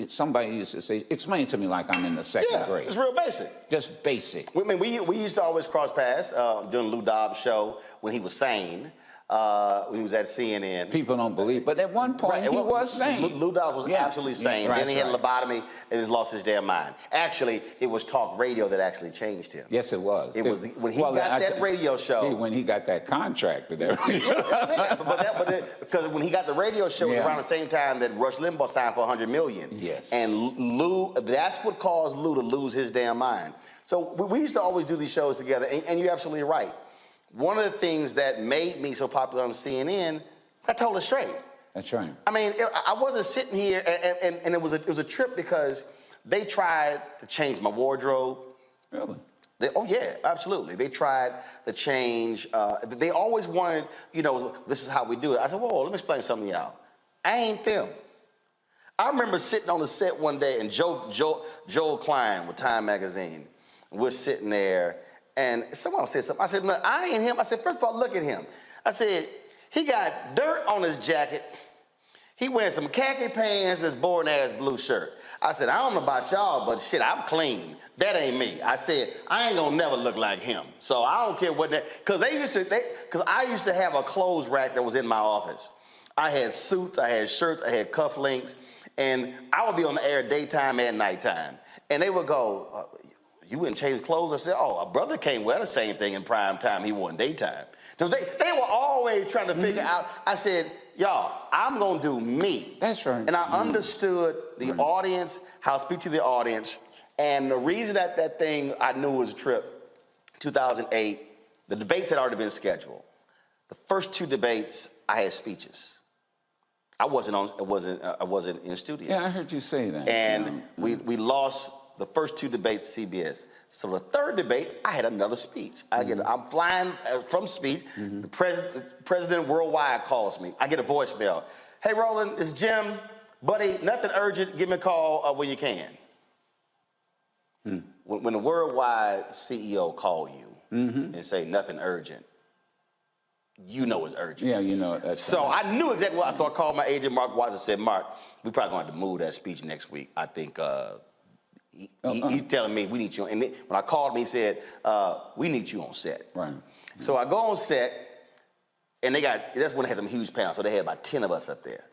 somebody used to say, explain it to me like I'm in the 2nd grade. It's real basic. Just basic. I mean, we used to always cross paths during Lou Dobbs' show when he was sane, when he was at CNN. People don't believe, but at one point he was sane. Lou Dobbs was absolutely sane. Then he had lobotomy and he lost his damn mind. Actually, it was talk radio that actually changed him. Yes, it was. It was when he got that radio show. When he got that contract with everything. Because when he got the radio show, it was around the same time that Rush Limbaugh signed for $100 million. Yes. And Lou, that's what caused Lou to lose his damn mind. So we used to always do these shows together, and you're absolutely right. One of the things that made me so popular on CNN, I told it straight. That's right. I mean, I wasn't sitting here, and it was a trip because they tried to change my wardrobe. Really? Oh, yeah, absolutely. They tried to change. They always wanted, you know, this is how we do it. I said, whoa, let me explain something to y'all. I ain't them. I remember sitting on the set one day, and Joel Klein with Time Magazine, we're sitting there, and someone said something. I said, no, I ain't him. I said, first of all, look at him. I said, he got dirt on his jacket. He wearing some khaki pants and this boring-ass blue shirt. I said, I don't know about y'all, but shit, I'm clean. That ain't me. I said, I ain't gonna never look like him. So I don't care what that, because I used to have a clothes rack that was in my office. I had suits, I had shirts, I had cufflinks, and I would be on the air daytime and nighttime. And they would go, you wouldn't change clothes? I said, oh, a brother can't wear the same thing in prime time he wore in daytime. So they were always trying to figure out. I said, y'all, I'm going to do me. That's right. And I understood the audience, how to speak to the audience. And the reason that thing I knew was a trip, 2008, the debates had already been scheduled. The first 2 debates, I had speeches. I wasn't in the studio. Yeah, I heard you say that. And we lost the first 2 debates to CBS. So the third debate, I had another speech. I'm flying from speech. The president worldwide calls me. I get a voicemail. Hey, Roland, it's Jim. Buddy, nothing urgent. Give me a call when you can. When the worldwide CEO call you and say nothing urgent, you know it's urgent. Yeah, you know it. So I knew exactly what. So I called my agent, Mark Watts, and said, Mark, we probably going to have to move that speech next week. I think he's telling me we need you. And when I called him, he said, we need you on set. Right. So I go on set, and that's when they had them huge panels. So they had about 10 of us up there.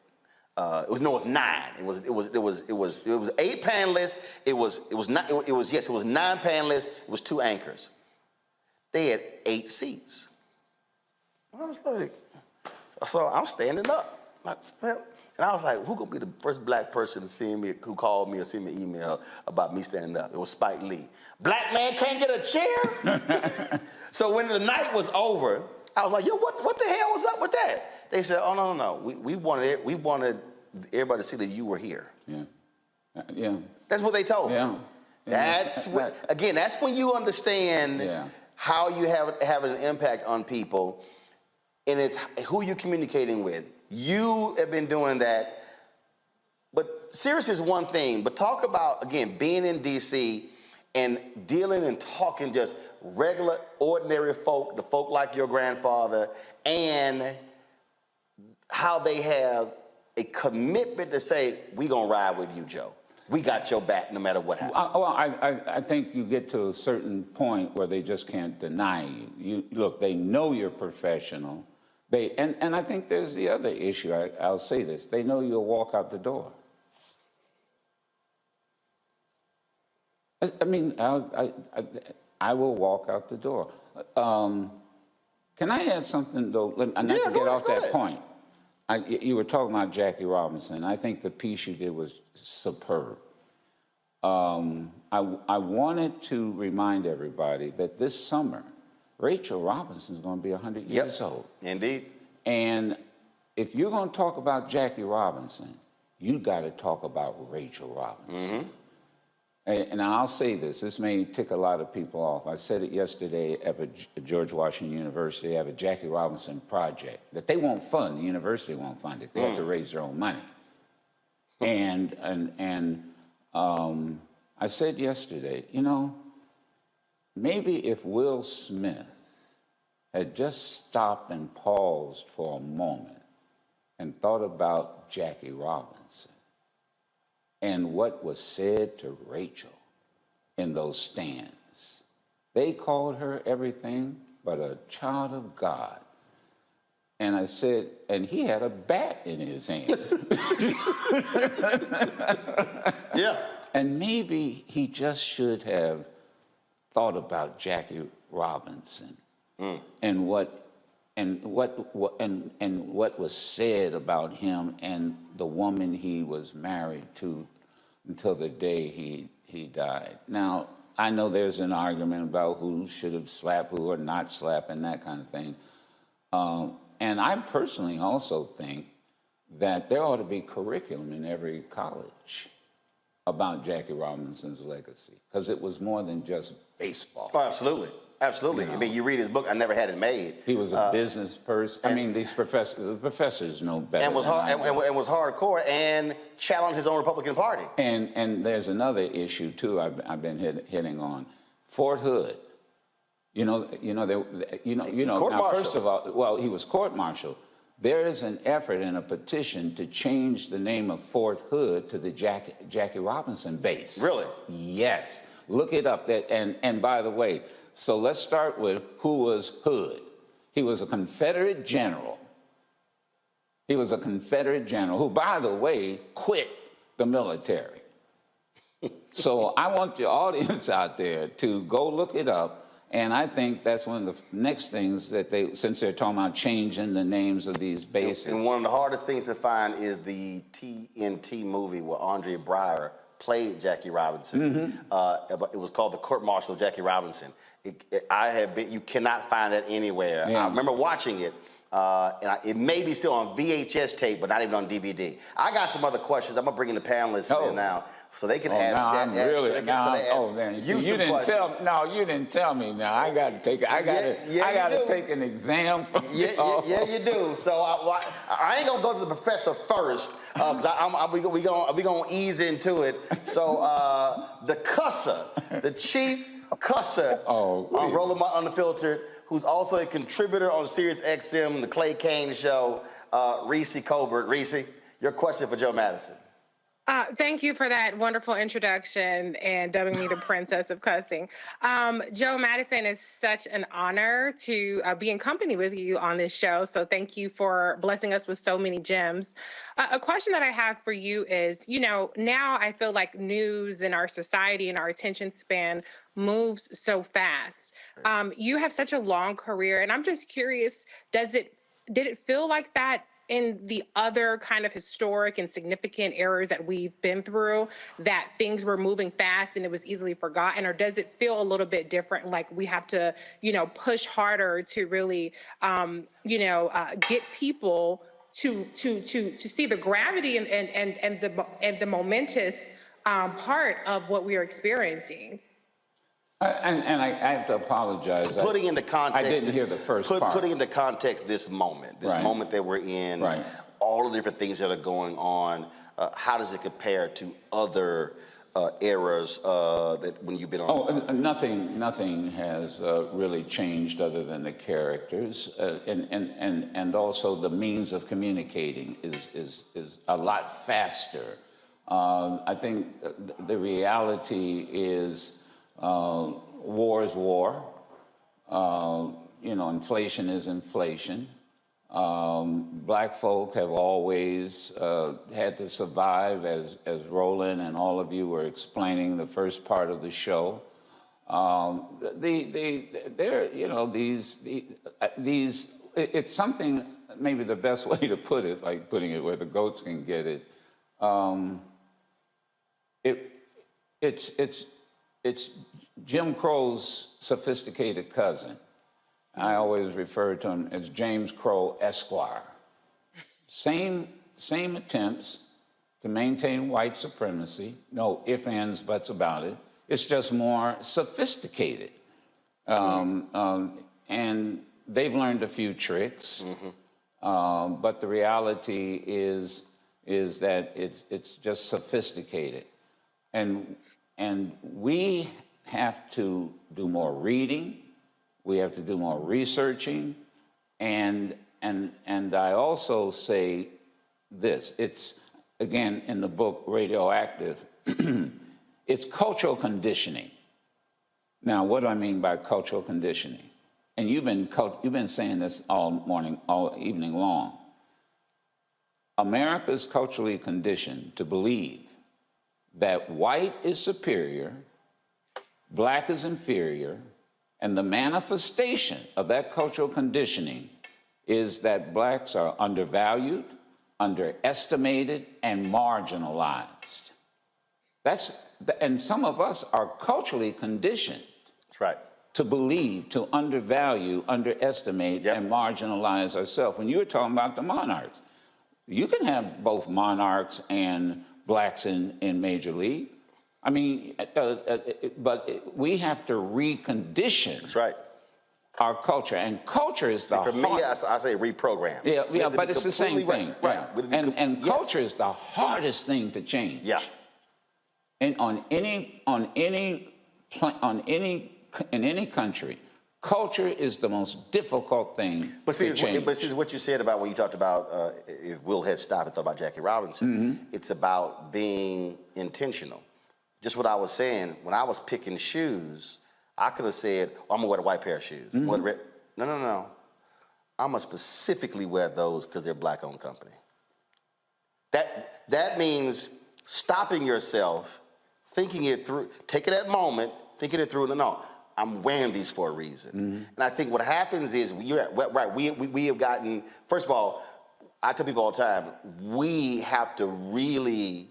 It was 9. It was 8 panelists. It was 9 panelists. It was 2 anchors. They had 8 seats. I was like, so I'm standing up. Like, well, and I was like, who gonna be the first black person to see me, who called me or sent me an email about me standing up? It was Spike Lee. Black man can't get a chair? So when the night was over, I was like, yo, what the hell was up with that? They said, oh, no. We wanted everybody to see that you were here. Yeah. Yeah. That's what they told me. Yeah. That's when you understand how you have an impact on people, and it's who you're communicating with. You have been doing that. But serious is one thing, but talk about, again, being in D.C. and dealing and talking just regular, ordinary folk, the folk like your grandfather, and how they have a commitment to say, we gonna ride with you, Joe. We got your back no matter what happens. I think you get to a certain point where they just can't deny you. Look, they know you're professional. And I think there's the other issue. I'll say this. They know you'll walk out the door. I mean, I will walk out the door. Can I add something, though? Not to get off that point. You were talking about Jackie Robinson. I think the piece you did was superb. I wanted to remind everybody that this summer, Rachel Robinson is going to be 100 years old. Indeed. And if you're going to talk about Jackie Robinson, you got to talk about Rachel Robinson. And I'll say this may tick a lot of people off. I said it yesterday at George Washington University. They have a Jackie Robinson project that they won't fund. The university won't fund it. They have to raise their own money. And I said yesterday, maybe if Will Smith had just stopped and paused for a moment and thought about Jackie Robinson and what was said to Rachel in those stands. They called her everything but a child of God. And I said, and he had a bat in his hand. Yeah. And maybe he just should have thought about Jackie Robinson and what was said about him and the woman he was married to until the day he died. Now, I know there's an argument about who should have slapped who or not slapped and that kind of thing. And I personally also think that there ought to be curriculum in every college about Jackie Robinson's legacy, because it was more than just baseball. Oh, absolutely. Absolutely. I mean, you read his book, I Never Had It Made. He was a business person. I mean, the professors know better. And was hardcore and challenged his own Republican Party. And there's another issue too. I've been hitting on Fort Hood. Now, first of all, well, he was court-martialed. There is an effort and a petition to change the name of Fort Hood to the Jackie Robinson base. Really? Yes. Look it up. And by the way, so let's start with who was Hood. He was a Confederate general. He was a Confederate general who, by the way, quit the military. So I want the audience out there to go look it up. And I think that's one of the next things that since they're talking about changing the names of these bases. And one of the hardest things to find is the TNT movie where Andre Breyer played Jackie Robinson. It was called The Court Martial of Jackie Robinson. You cannot find that anywhere. Yeah. I remember watching it. It may be still on VHS tape, but not even on DVD. I got some other questions. I'm gonna bring in the panelists in now, so they can ask. You didn't tell me. Now I got to take. I got to take an exam from you. Yeah, you do. So I ain't gonna go to the professor first, because we gonna ease into it. So the cusser, the chief cusser, on Rolling Martin Unfiltered, who's also a contributor on Sirius XM, the Clay Kane Show, Reese Colbert. Reese, your question for Joe Madison. Thank you for that wonderful introduction and dubbing me the princess of cussing. Joe Madison, it's such an honor to be in company with you on this show. So thank you for blessing us with so many gems. A question that I have for you is, now I feel like news in our society and our attention span moves so fast. You have such a long career, and I'm just curious, did it feel like that in the other kind of historic and significant eras that we've been through, that things were moving fast and it was easily forgotten? Or does it feel a little bit different, like we have to, push harder to really, get people to see the gravity and the momentous part of what we are experiencing? And I have to apologize. Putting into context, I didn't hear the first part. Putting into context this moment that we're in, all the different things that are going on. How does it compare to other eras that when you've been on? Nothing has really changed other than the characters, and also the means of communicating is a lot faster. I think the reality is. War is war. Inflation is inflation. Black folk have always had to survive, as Roland and all of you were explaining the first part of the show. It's something. Maybe the best way to put it, like putting it where the goats can get it. It's Jim Crow's sophisticated cousin. I always refer to him as James Crow Esquire. Same attempts to maintain white supremacy. No ifs, ands, buts about it. It's just more sophisticated. And they've learned a few tricks. But the reality is that it's just sophisticated. And we have to do more reading, we have to do more researching, and I also say this, it's, again, in the book Radioactive, it's cultural conditioning. Now, what do I mean by cultural conditioning? And you've been saying this all evening long. America is culturally conditioned to believe that white is superior, black is inferior, and the manifestation of that cultural conditioning is that blacks are undervalued, underestimated, and marginalized. And some of us are culturally conditioned to believe, to undervalue, underestimate, and marginalize ourselves. When you were talking about the monarchs, you can have both monarchs and blacks in Major League. I mean, but we have to recondition our culture. And culture is the For me, I say reprogram. Yeah, but it's the same thing. And culture is the hardest thing to change. And in any country, culture is the most difficult thing to change. But see, what you said about when you talked about if Will had stopped and thought about Jackie Robinson, it's about being intentional. Just what I was saying, when I was picking shoes, I could have said, I'm gonna wear a white pair of shoes. No. I'm gonna specifically wear those because they're black-owned company. That means stopping yourself thinking it through, taking that moment, thinking it through, no, I'm wearing these for a reason. And I think what happens is, we have gotten, first of all, I tell people all the time, we have to really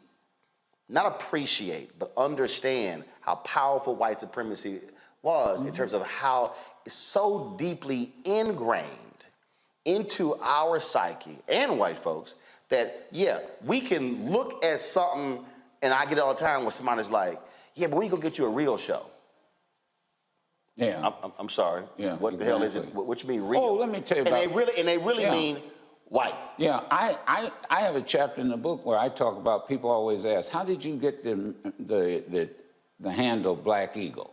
not appreciate, but understand how powerful white supremacy was in terms of how it's so deeply ingrained into our psyche and white folks that, yeah, we can look at something, and I get it all the time where somebody's like, yeah, but we gonna get you a real show. Yeah. I'm sorry. Yeah, what the hell is it? What you mean real? Oh, let me tell you about And they really mean white. Yeah, I have a chapter in the book where I talk about, people always ask, how did you get the handle Black Eagle?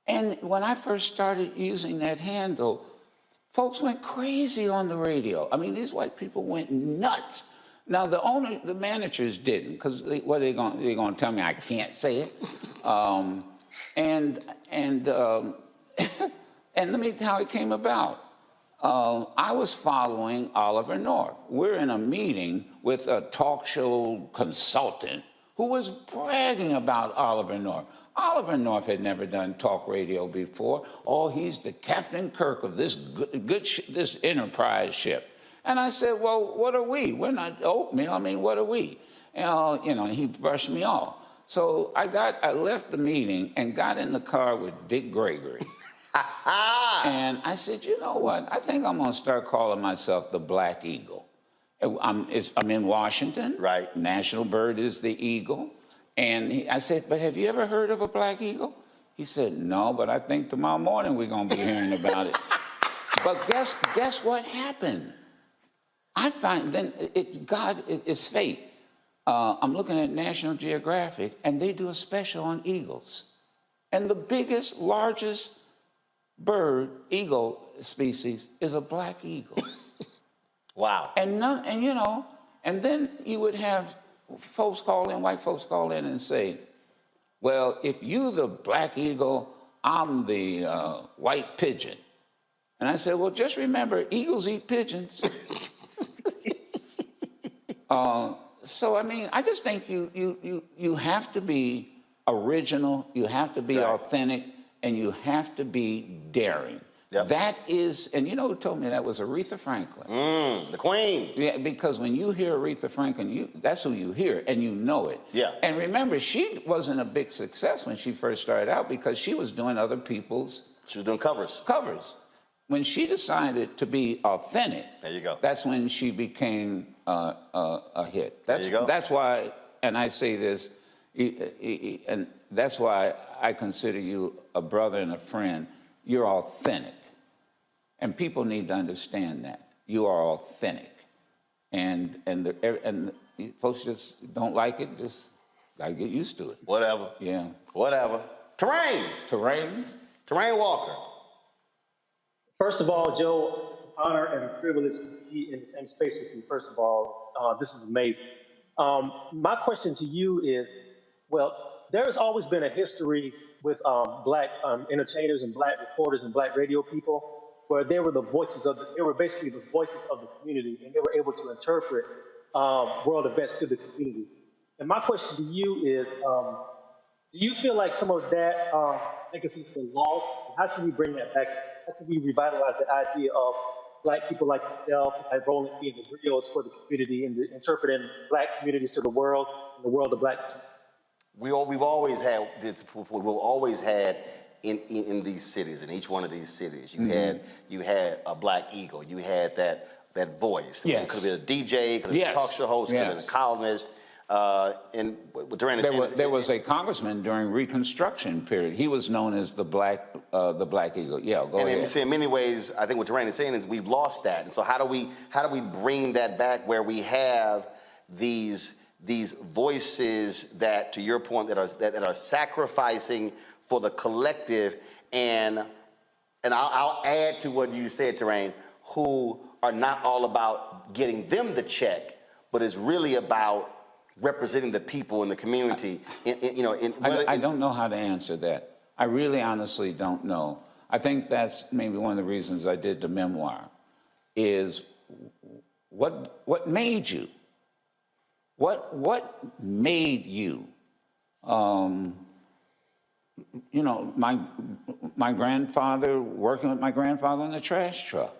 And when I first started using that handle, folks went crazy on the radio. I mean, these white people went nuts. Now, the managers didn't, because what are they going to tell me? I can't say it. And let me tell you how it came about. I was following Oliver North. We're in a meeting with a talk show consultant who was bragging about Oliver North. Oliver North had never done talk radio before. Oh, he's the Captain Kirk of this this Enterprise ship. And I said, well, what are we? We're not oatmeal. I mean, what are we? And he brushed me off. So I left the meeting and got in the car with Dick Gregory. And I said, you know what? I think I'm going to start calling myself the Black Eagle. I'm in Washington. Right. National bird is the eagle. And I said, but have you ever heard of a Black Eagle? He said, no, but I think tomorrow morning we're going to be hearing about it. But guess what happened? I find then God is fate. I'm looking at National Geographic, and they do a special on eagles. And the biggest, largest eagle species is a Black Eagle. Wow. And then you would have white folks call in and say, well, if you the Black Eagle, I'm the white pigeon. And I said, well, just remember, eagles eat pigeons. So, I mean, I just think you have to be original, you have to be authentic, and you have to be daring. Yep. That is, and you know who told me that was Aretha Franklin. The queen. Yeah, because when you hear Aretha Franklin, that's who you hear, and you know it. Yeah. And remember, she wasn't a big success when she first started out because she was doing other people's... She was doing covers. Covers. When she decided to be authentic, there you go. That's when she became a hit. There you go. That's why, and I say this, and that's why I consider you a brother and a friend. You're authentic. And people need to understand that. You are authentic. And folks just don't like it, just gotta get used to it. Whatever. Yeah. Whatever. Terrain. Terrain Walker. First of all, Joe, it's an honor and a privilege to be in the same space with you. First of all, this is amazing. My question to you is, well, there's always been a history with black entertainers and black reporters and black radio people where they were basically the voices of the community, and they were able to interpret world events to the community. And my question to you is, do you feel like some of that legacy has been lost? How can we bring that back? How can we revitalize the idea of black people like yourself, like Roland being the griots for the community and interpreting black communities to the world and the world of black people? We've always had in these cities, in each one of these cities, you had a Black Eagle. You had that voice. Yes. It could have been a DJ, could have been a talk show host, could have been a columnist. And there was a congressman during Reconstruction period. He was known as the Black Eagle. Yeah, go ahead. And in many ways, I think what Terrain is saying is we've lost that. And so how do we bring that back where we have these voices that, to your point, that are sacrificing for the collective, and I'll add to what you said, Terrain, who are not all about getting them the check, but is really about representing the people in the community. I don't know how to answer that. I really honestly don't know. I think that's maybe one of the reasons I did the memoir, is what made you? What made you You know, my grandfather, working with my grandfather in the trash truck.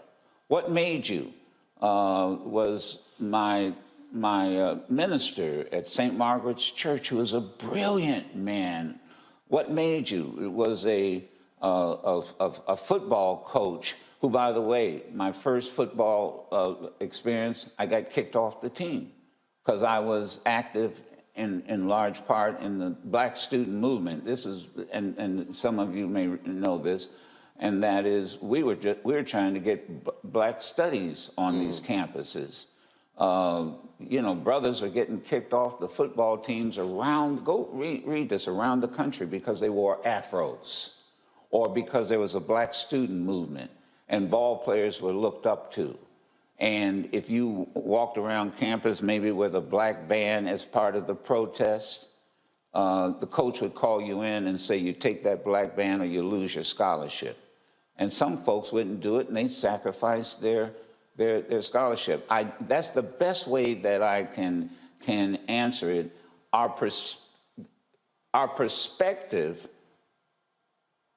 What made you was my minister at St. Margaret's Church, who was a brilliant man. What made you? It was a football coach who, by the way, my first football experience, I got kicked off the team because I was active in large part in the Black student movement. This is, and some of you may know this, and that is we were trying to get Black studies on these campuses. You know, brothers are getting kicked off the football teams around, go read this, around the country because they wore afros or because there was a Black student movement and ball players were looked up to. And if you walked around campus maybe with a Black band as part of the protest, the coach would call you in and say, you take that Black band or you lose your scholarship. And some folks wouldn't do it and they'd sacrifice their scholarship. That's the best way that I can answer it. Our perspective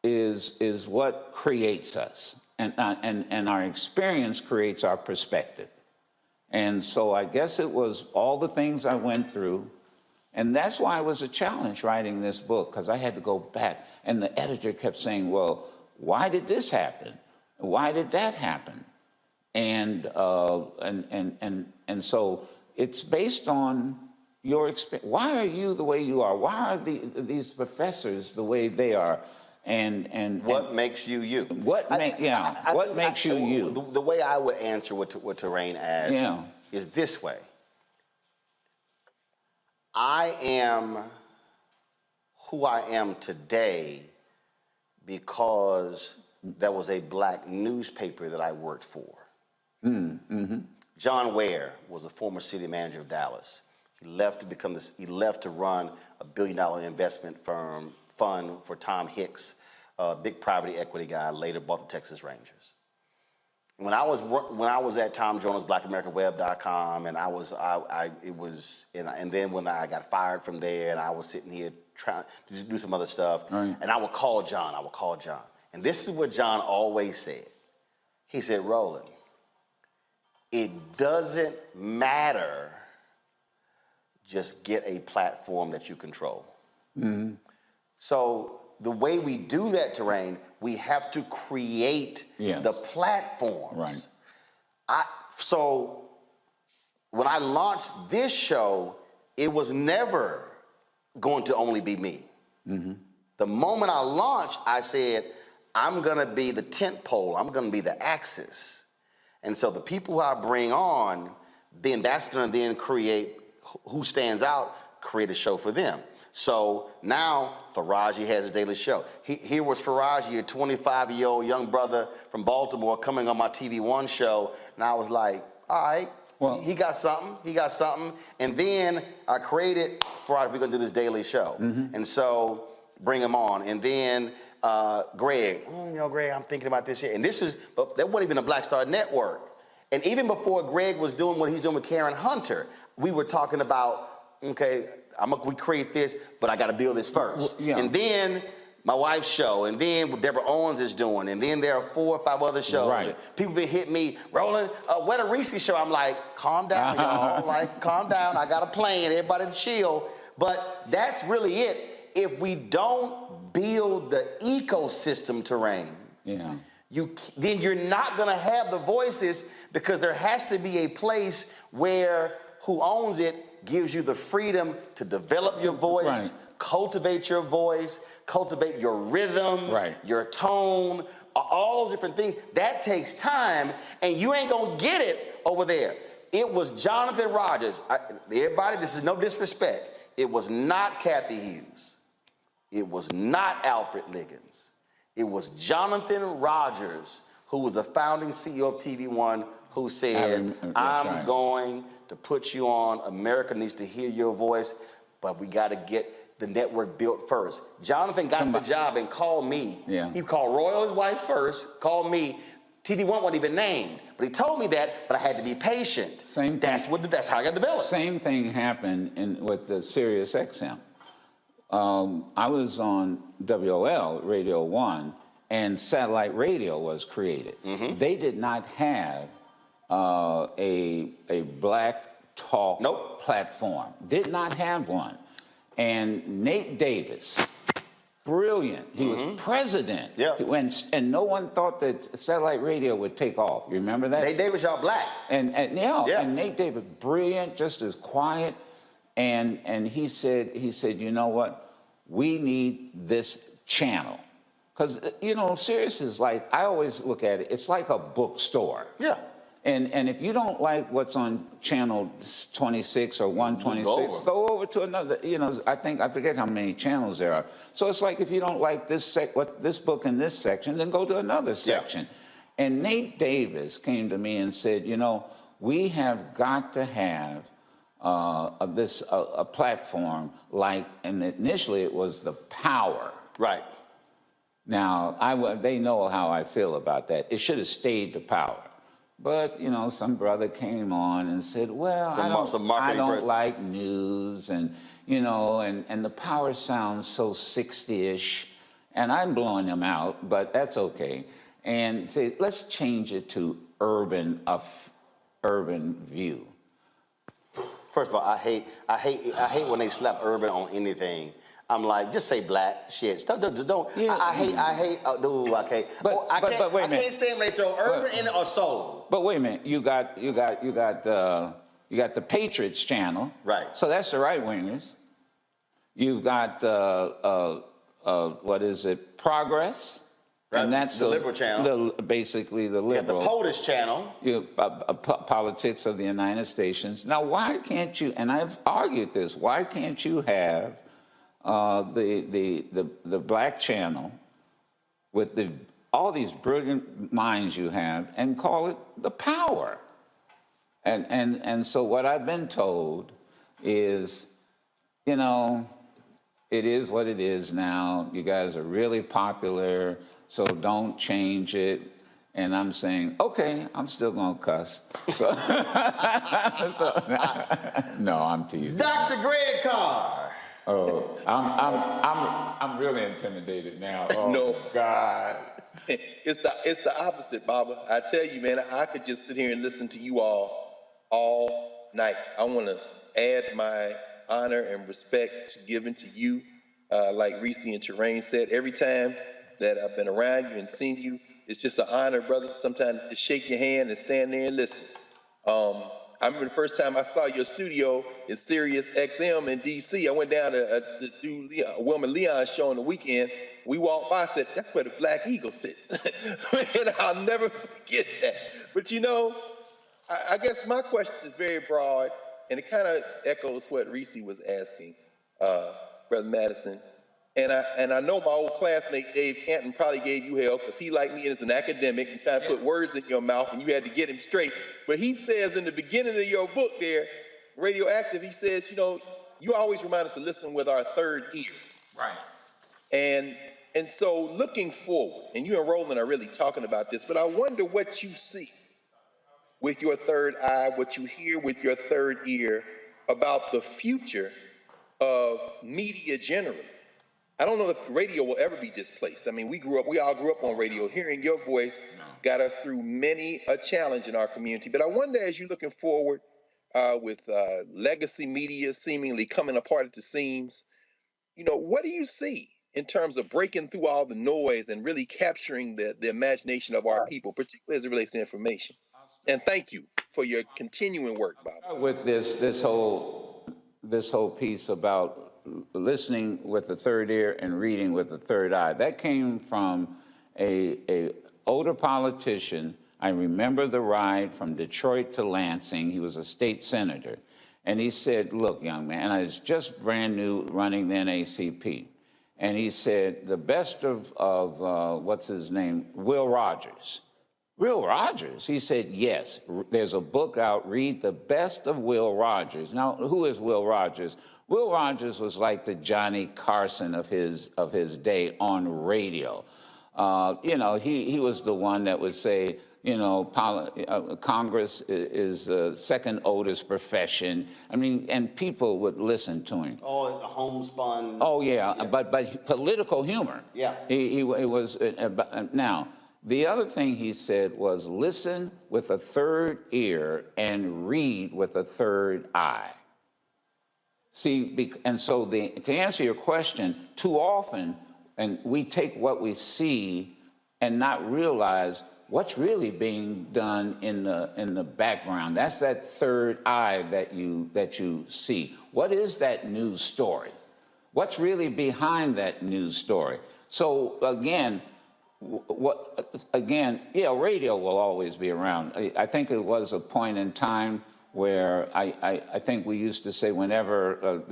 is what creates us. And our experience creates our perspective. And so I guess it was all the things I went through. And that's why it was a challenge writing this book, because I had to go back. And the editor kept saying, well, why did this happen? Why did that happen? And so it's based on your experience. Why are you the way you are? Why are these professors the way they are? And what makes you you? What makes you you? The way I would answer what Terrain asked is this way. I am who I am today because there was a Black newspaper that I worked for. John Ware was a former city manager of Dallas. He left to run a $1 billion investment fund for Tom Hicks, a big private equity guy, later bought the Texas Rangers. When I was at Tom Jones, BlackAmericanWeb.com, and then when I got fired from there, and I was sitting here trying to do some other stuff, and I would call John. And this is what John always said. He said, Roland, it doesn't matter, just get a platform that you control. So the way we do that, Terrain, we have to create the platforms. So when I launched this show, it was never going to only be me. The moment I launched, I said, I'm gonna be the tent pole, I'm gonna be the axis. And so the people who I bring on, then that's gonna then create who stands out, create a show for them. So now Faraji has a daily show. Here was Faraji, a 25-year-old young brother from Baltimore coming on my TV One show. And I was like, all right, well, he got something. And then I created Faraji, we're gonna do this daily show. And so bring him on. And then Greg, Greg, I'm thinking about this here. And but that wasn't even a Black Star Network. And even before Greg was doing what he's doing with Karen Hunter, we were talking about, okay, we create this, but I got to build this first. And then my wife's show, and then what Deborah Owens is doing, and then there are 4 or 5 other shows. People been hitting me, Roland, what a Reese show. I'm like, calm down, y'all. Like, calm down. I got a plan. Everybody chill. But that's really it. If we don't build the ecosystem, Terrain, then you're not going to have the voices, because there has to be a place where who owns it gives you the freedom to develop your voice, cultivate your voice, cultivate your rhythm, your tone, all those different things. That takes time, and you ain't going to get it over there. It was Jonathan Rogers. Everybody, this is no disrespect. It was not Kathy Hughes. It was not Alfred Liggins. It was Jonathan Rogers, who was the founding CEO of TV One, who said, I'm going to put you on. America needs to hear your voice, but we got to get the network built first. Jonathan got the job and called me. He called Royal, his wife, first, called me. TV One wasn't even named, but he told me that, but I had to be patient. That's how I got developed. Same thing happened with the Sirius XM. I was on WOL, Radio 1, and satellite radio was created. They did not have a black talk platform. Did not have one. And Nate Davis, brilliant. He was president. And no one thought that satellite radio would take off. You remember that? Nate Davis, y'all black. And Nate Davis, brilliant, just as quiet. And he said, you know what? We need this channel. Because, you know, Sirius is like, I always look at it, it's like a bookstore. Yeah. And if you don't like what's on channel 26 or 126, go over to another, you know, I forget how many channels there are. So it's like if you don't like this book in this section, then go to another section. And Nate Davis came to me and said, you know, we have got to have a platform like, and initially it was the Power. Right. Now, they know how I feel about that. It should have stayed the Power. But, you know, some brother came on and said, well, I don't like news, and, you know, and the Power sounds so 60-ish, and I'm blowing them out, but that's okay. And say, let's change it to urban view. First of all, I hate when they slap urban on anything. I'm like, just say black shit. Don't. I hate. Dude, I can't. I can't stand when they throw urban in or soul. But wait a minute. You got the Patriots channel. Right. So that's the right wingers. You've got what is it? Progress. Right. And that's the liberal channel. Basically the liberal. The POTUS channel. Politics of the United States. Now, why can't you? And I've argued this. Why can't you have the black channel with all these brilliant minds you have and call it the Power? And so what I've been told is, you know, it is what it is now. You guys are really popular, so don't change it. And I'm saying, okay, I'm still gonna cuss. So, no, I'm teasing. Dr. Greg Carr. Oh, I'm really intimidated now. Oh, no, God. It's the opposite, Baba. I tell you, man, I could just sit here and listen to you all night. I want to add my honor and respect given to you, like Reese and Terrain said. Every time that I've been around you and seen you, it's just an honor, brother. Sometimes to shake your hand and stand there and listen. I remember the first time I saw your studio in Sirius XM in D.C. I went down to do Wilma Leon's show on the weekend. We walked by, I said, that's where the Black Eagle sits. And I'll never forget that. But, you know, I guess my question is very broad, and it kind of echoes what Reese was asking, Brother Madison. And I know my old classmate Dave Canton probably gave you hell because he, like me, is an academic and trying to put words in your mouth, and you had to get him straight. But he says in the beginning of your book there, Radioactive, he says, you know, you always remind us to listen with our third ear. Right. And so looking forward, and you and Roland are really talking about this, but I wonder what you see with your third eye, what you hear with your third ear about the future of media generally. I don't know if radio will ever be displaced. I mean, we all grew up on radio. Hearing your voice got us through many a challenge in our community. But I wonder, as you're looking forward with legacy media seemingly coming apart at the seams, you know, what do you see in terms of breaking through all the noise and really capturing the imagination of our people, particularly as it relates to information? And thank you for your continuing work, Bob. With this whole piece about listening with the third ear and reading with the third eye. That came from a older politician. I remember the ride from Detroit to Lansing. He was a state senator. And he said, look, young man, I was just brand new running the NAACP. And he said, the best of what's his name, Will Rogers. Will Rogers? He said, yes, there's a book out, read The Best of Will Rogers. Now, who is Will Rogers? Will Rogers was like the Johnny Carson of his day on radio. You know, he was the one that would say, you know, Congress is the second oldest profession. I mean, and people would listen to him. Oh, homespun. Oh, yeah. But political humor. Yeah. He was, now, the other thing he said was listen with a third ear and read with a third eye. See, and so to answer your question, too often, and we take what we see and not realize what's really being done in the background. That's that third eye that you see. What is that news story? What's really behind that news story? So again, yeah, radio will always be around. I think it was a point in time where I think we used to say whenever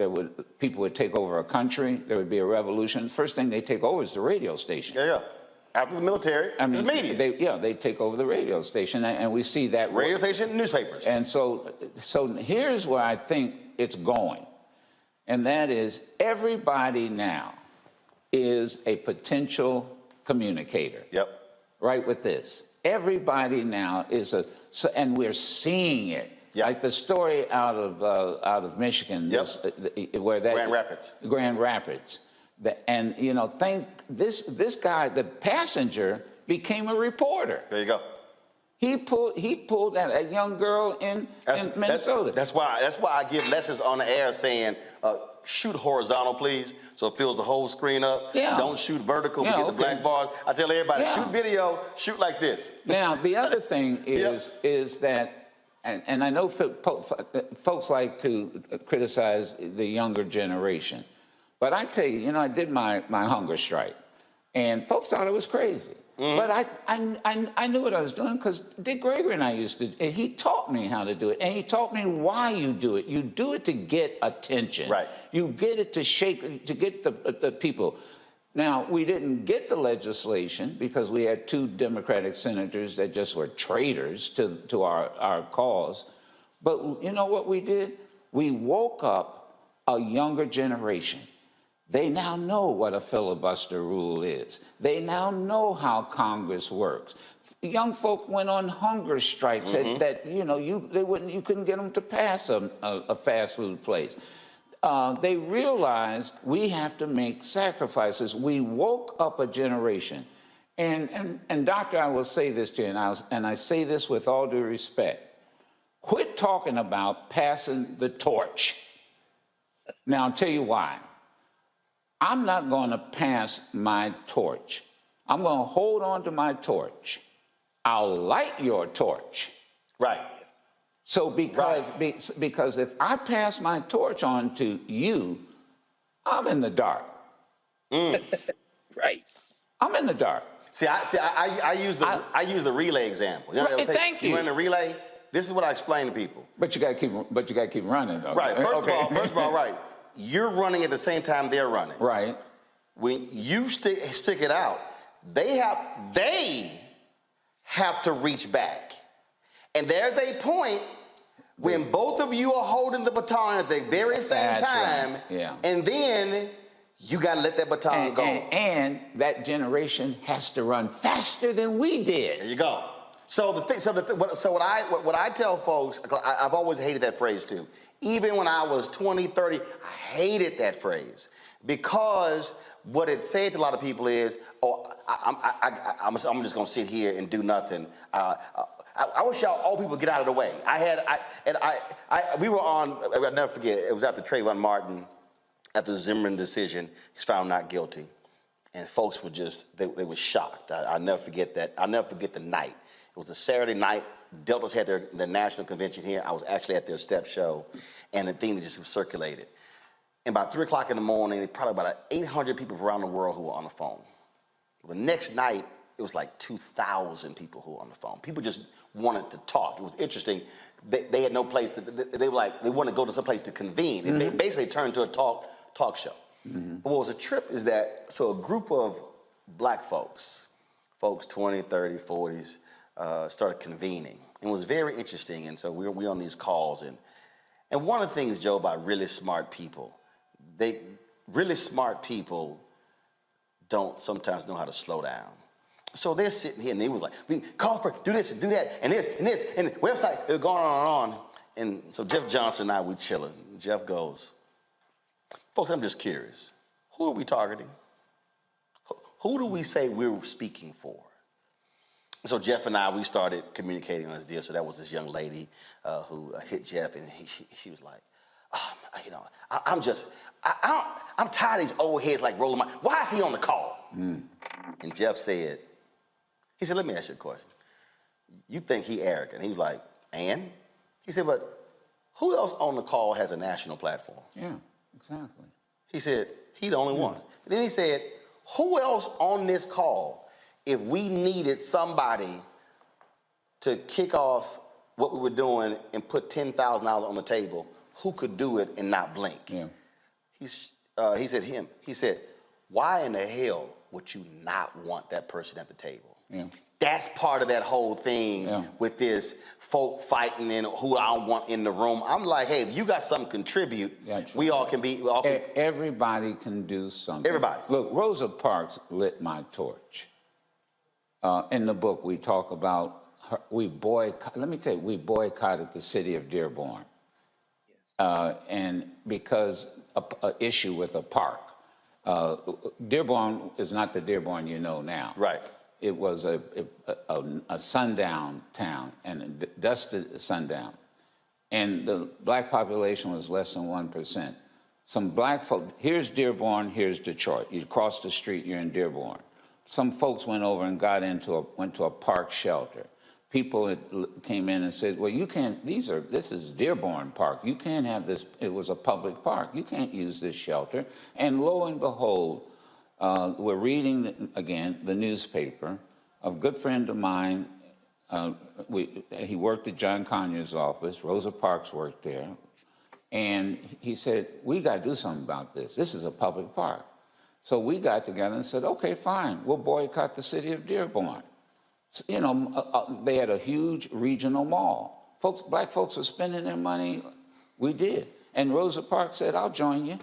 people would take over a country, there would be a revolution. First thing they take over is the radio station. Yeah. After the military, it's media. They take over the radio station, and we see that. Radio station, newspapers. And so here's where I think it's going, and that is everybody now is a potential communicator. Yep. Right with this. Everybody now is and we're seeing it. Yep. Like the story out of Michigan, yep. Where that Grand Rapids. And you know, this guy, the passenger, became a reporter. There you go. He pulled that young girl in Minnesota. That's why I give lessons on the air saying, shoot horizontal, please, so it fills the whole screen up. Yeah. Don't shoot vertical. We get the black bars. I tell everybody, shoot video, shoot like this. Now the other thing is that. And I know folks like to criticize the younger generation. But I tell you, you know, I did my hunger strike. And folks thought it was crazy. Mm-hmm. But I knew what I was doing because Dick Gregory and I used to, and he taught me how to do it. And he taught me why you do it. You do it to get attention. Right. You get it to get the people. Now, we didn't get the legislation because we had 2 Democratic senators that just were traitors to our cause. But you know what we did? We woke up a younger generation. They now know what a filibuster rule is. They now know how Congress works. Young folk went on hunger strikes that you know you couldn't get them to pass a fast food place. They realized we have to make sacrifices. We woke up a generation. And Doctor, I will say this to you, and I say this with all due respect. Quit talking about passing the torch. Now, I'll tell you why. I'm not going to pass my torch. I'm going to hold on to my torch. I'll light your torch. Right. So because if I pass my torch on to you, I'm in the dark. Right. I'm in the dark. I use the relay example. You know, thank you. You run a relay. This is what I explain to people. But you got to keep running, though. Right. First of all, right. You're running at the same time they're running. Right. When you stick it out, they have to reach back. And there's a point when both of you are holding the baton at the very same time, and then you got to let that baton go. And that generation has to run faster than we did. There you go. So what I tell folks, I've always hated that phrase too. Even when I was 20, 30, I hated that phrase because what it said to a lot of people is, oh, I'm just going to sit here and do nothing. I wish all people get out of the way. We were on, I'll never forget, it was after Trayvon Martin, after the Zimmerman decision, he's found not guilty. And folks were they were shocked. I'll never forget that. I'll never forget the night. It was a Saturday night. Deltas had their national convention here. I was actually at their step show, and the thing that just circulated. And by 3 o'clock in the morning, probably about 800 people around the world who were on the phone. The next night, it was like 2,000 people who were on the phone. People just wanted to talk. It was interesting. They had no place to. They were like they wanted to go to some place to convene. Mm-hmm. It basically turned to a talk show. Mm-hmm. But what was a trip is that a group of black folks 20, 30, 40s, started convening. It was very interesting. And so we're on these calls. And one of the things, Joe, about really smart people, really smart people don't sometimes know how to slow down. So they're sitting here, and they was like, we call for, do this and do that, and this, and the website, it was going on and on. And so Jeff Johnson and I, we chilling. Jeff goes, folks, I'm just curious. Who are we targeting? Who do we say we're speaking for? So Jeff and I, we started communicating on this deal. So that was this young lady who hit Jeff, and she was like, oh, you know, I'm tired of these old heads like rolling my, why is he on the call? And Jeff said, he said, let me ask you a question. You think he arrogant? He was like, and? He said, but who else on the call has a national platform? Yeah, exactly. He said, he the only one. And then he said, who else on this call, if we needed somebody to kick off what we were doing and put $10,000 on the table, who could do it and not blink? Yeah. He said him. He said, why in the hell would you not want that person at the table? Yeah. That's part of that whole thing with this folk fighting and who I don't want in the room. I'm like, hey, if you got something to contribute, we all can be. Everybody can do something. Everybody. Look, Rosa Parks lit my torch. In the book, we talk about her, we boycotted the city of Dearborn. And because an issue with a park. Dearborn is not the Dearborn you know now. Right. It was a sundown town, and a dusted sundown. And the black population was less than 1%. Some black folk, here's Dearborn, here's Detroit. You cross the street, you're in Dearborn. Some folks went over and went to a park shelter. People came in and said, well, you can't, this is Dearborn Park. You can't have this, it was a public park. You can't use this shelter. And lo and behold, we're reading, again, the newspaper. A good friend of mine, he worked at John Conyers' office. Rosa Parks worked there. And he said, we got to do something about this. This is a public park. So we got together and said, okay, fine. We'll boycott the city of Dearborn. So, you know, they had a huge regional mall. Black folks were spending their money. We did. And Rosa Parks said, I'll join you.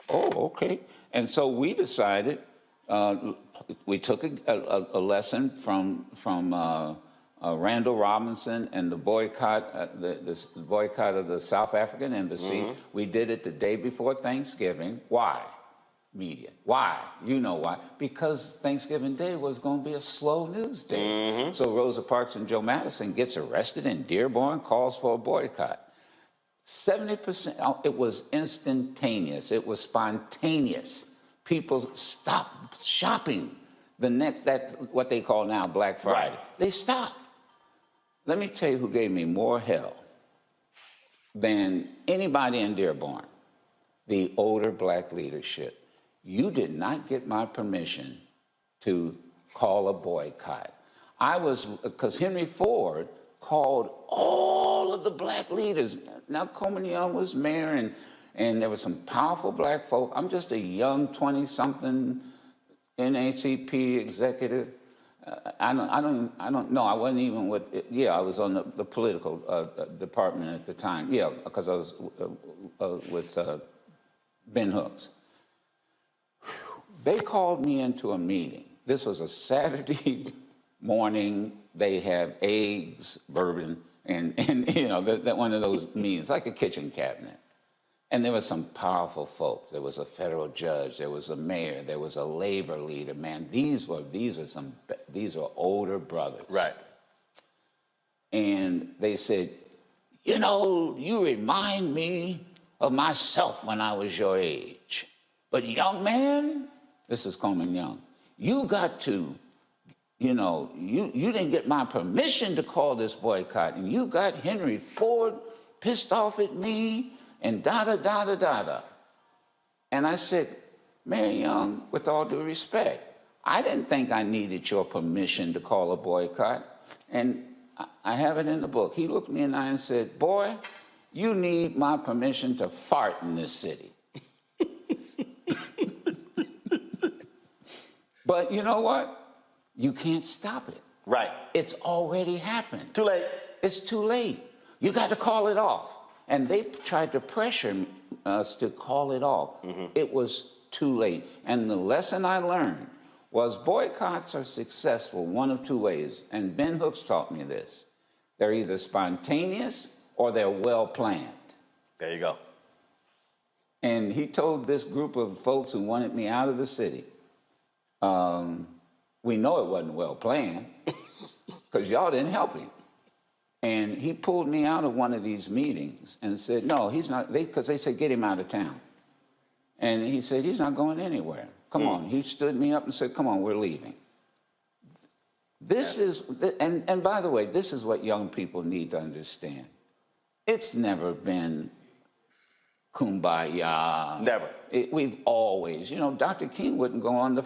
Oh, okay. And so we decided, we took a lesson from Randall Robinson and the boycott, the boycott of the South African embassy. We did it the day before Thanksgiving. Why? Media. Why? You know why. Because Thanksgiving Day was going to be a slow news day. So Rosa Parks and Joe Madison gets arrested in Dearborn, calls for a boycott. 70%, it was instantaneous. It was spontaneous. People stopped shopping what they call now Black Friday. Right. They stopped. Let me tell you who gave me more hell than anybody in Dearborn, the older black leadership. You did not get my permission to call a boycott. Because Henry Ford called all of the black leaders. Now, Coleman Young was mayor, and there were some powerful black folk. I'm just a young 20-something NAACP executive. I don't know. I wasn't even with. I was on the political department at the time. Yeah, because I was with Ben Hooks. They called me into a meeting. This was a Saturday morning. They have eggs, bourbon, and you know, that one of those meetings, like a kitchen cabinet. And there were some powerful folks. There was a federal judge. There was a mayor. There was a labor leader. Man, these are older brothers. Right. And they said, you know, you remind me of myself when I was your age. But young man, this is Coleman Young, you got to, you know, you didn't get my permission to call this boycott, and you got Henry Ford pissed off at me, and da-da-da-da-da-da. And I said, Mayor Young, with all due respect, I didn't think I needed your permission to call a boycott. And I have it in the book. He looked me in the eye and said, boy, you need my permission to fart in this city. But you know what? You can't stop it. Right. It's already happened. Too late. It's too late. You got to call it off. And they tried to pressure us to call it off. It was too late. And the lesson I learned was boycotts are successful one of two ways, and Ben Hooks taught me this. They're either spontaneous or they're well planned. There you go. And he told this group of folks who wanted me out of the city, we know it wasn't well planned because y'all didn't help him. And he pulled me out of one of these meetings and said, no, he's not, because they said, get him out of town. And he said, he's not going anywhere. Come on. He stood me up and said, come on, we're leaving. This is, and by the way, this is what young people need to understand. It's never been kumbaya. Never. We've always, you know, Dr. King wouldn't go on the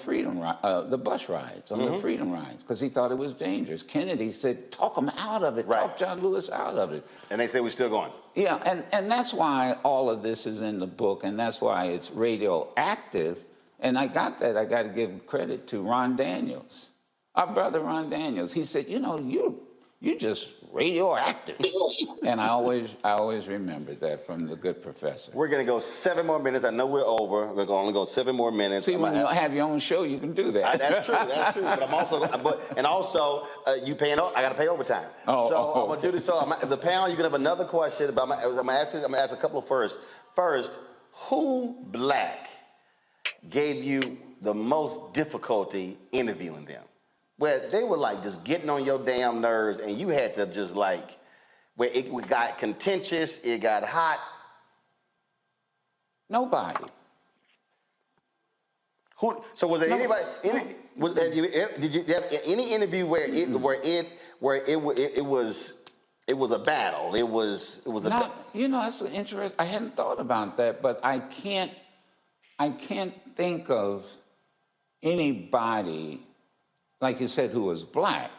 the bus rides, on the freedom rides, because he thought it was dangerous. Kennedy said, talk him out of it, talk John Lewis out of it. And they say we're still going. Yeah, and that's why all of this is in the book, and that's why it's radioactive. And I got that, I got to give credit to Ron Daniels, our brother Ron Daniels. He said, you know, you're just radioactive. And I always remembered that from the good professor. We're going to go 7 more minutes. I know we're over. We're going to only go 7 more minutes. See, when you have your own show, you can do that. That's true. That's true. But I'm also, you paying. I got to pay overtime. I'm going to do this. So the panel, you can have another question. But I'm going to ask a couple first. First, who black gave you the most difficulty interviewing them? Where they were like just getting on your damn nerves and you had to just like, where it got contentious, it got hot? Nobody. So was there anybody? Did you have any interview where it was a battle? It was a. You know, that's interesting. I hadn't thought about that, but I can't think of anybody, like you said, who was black,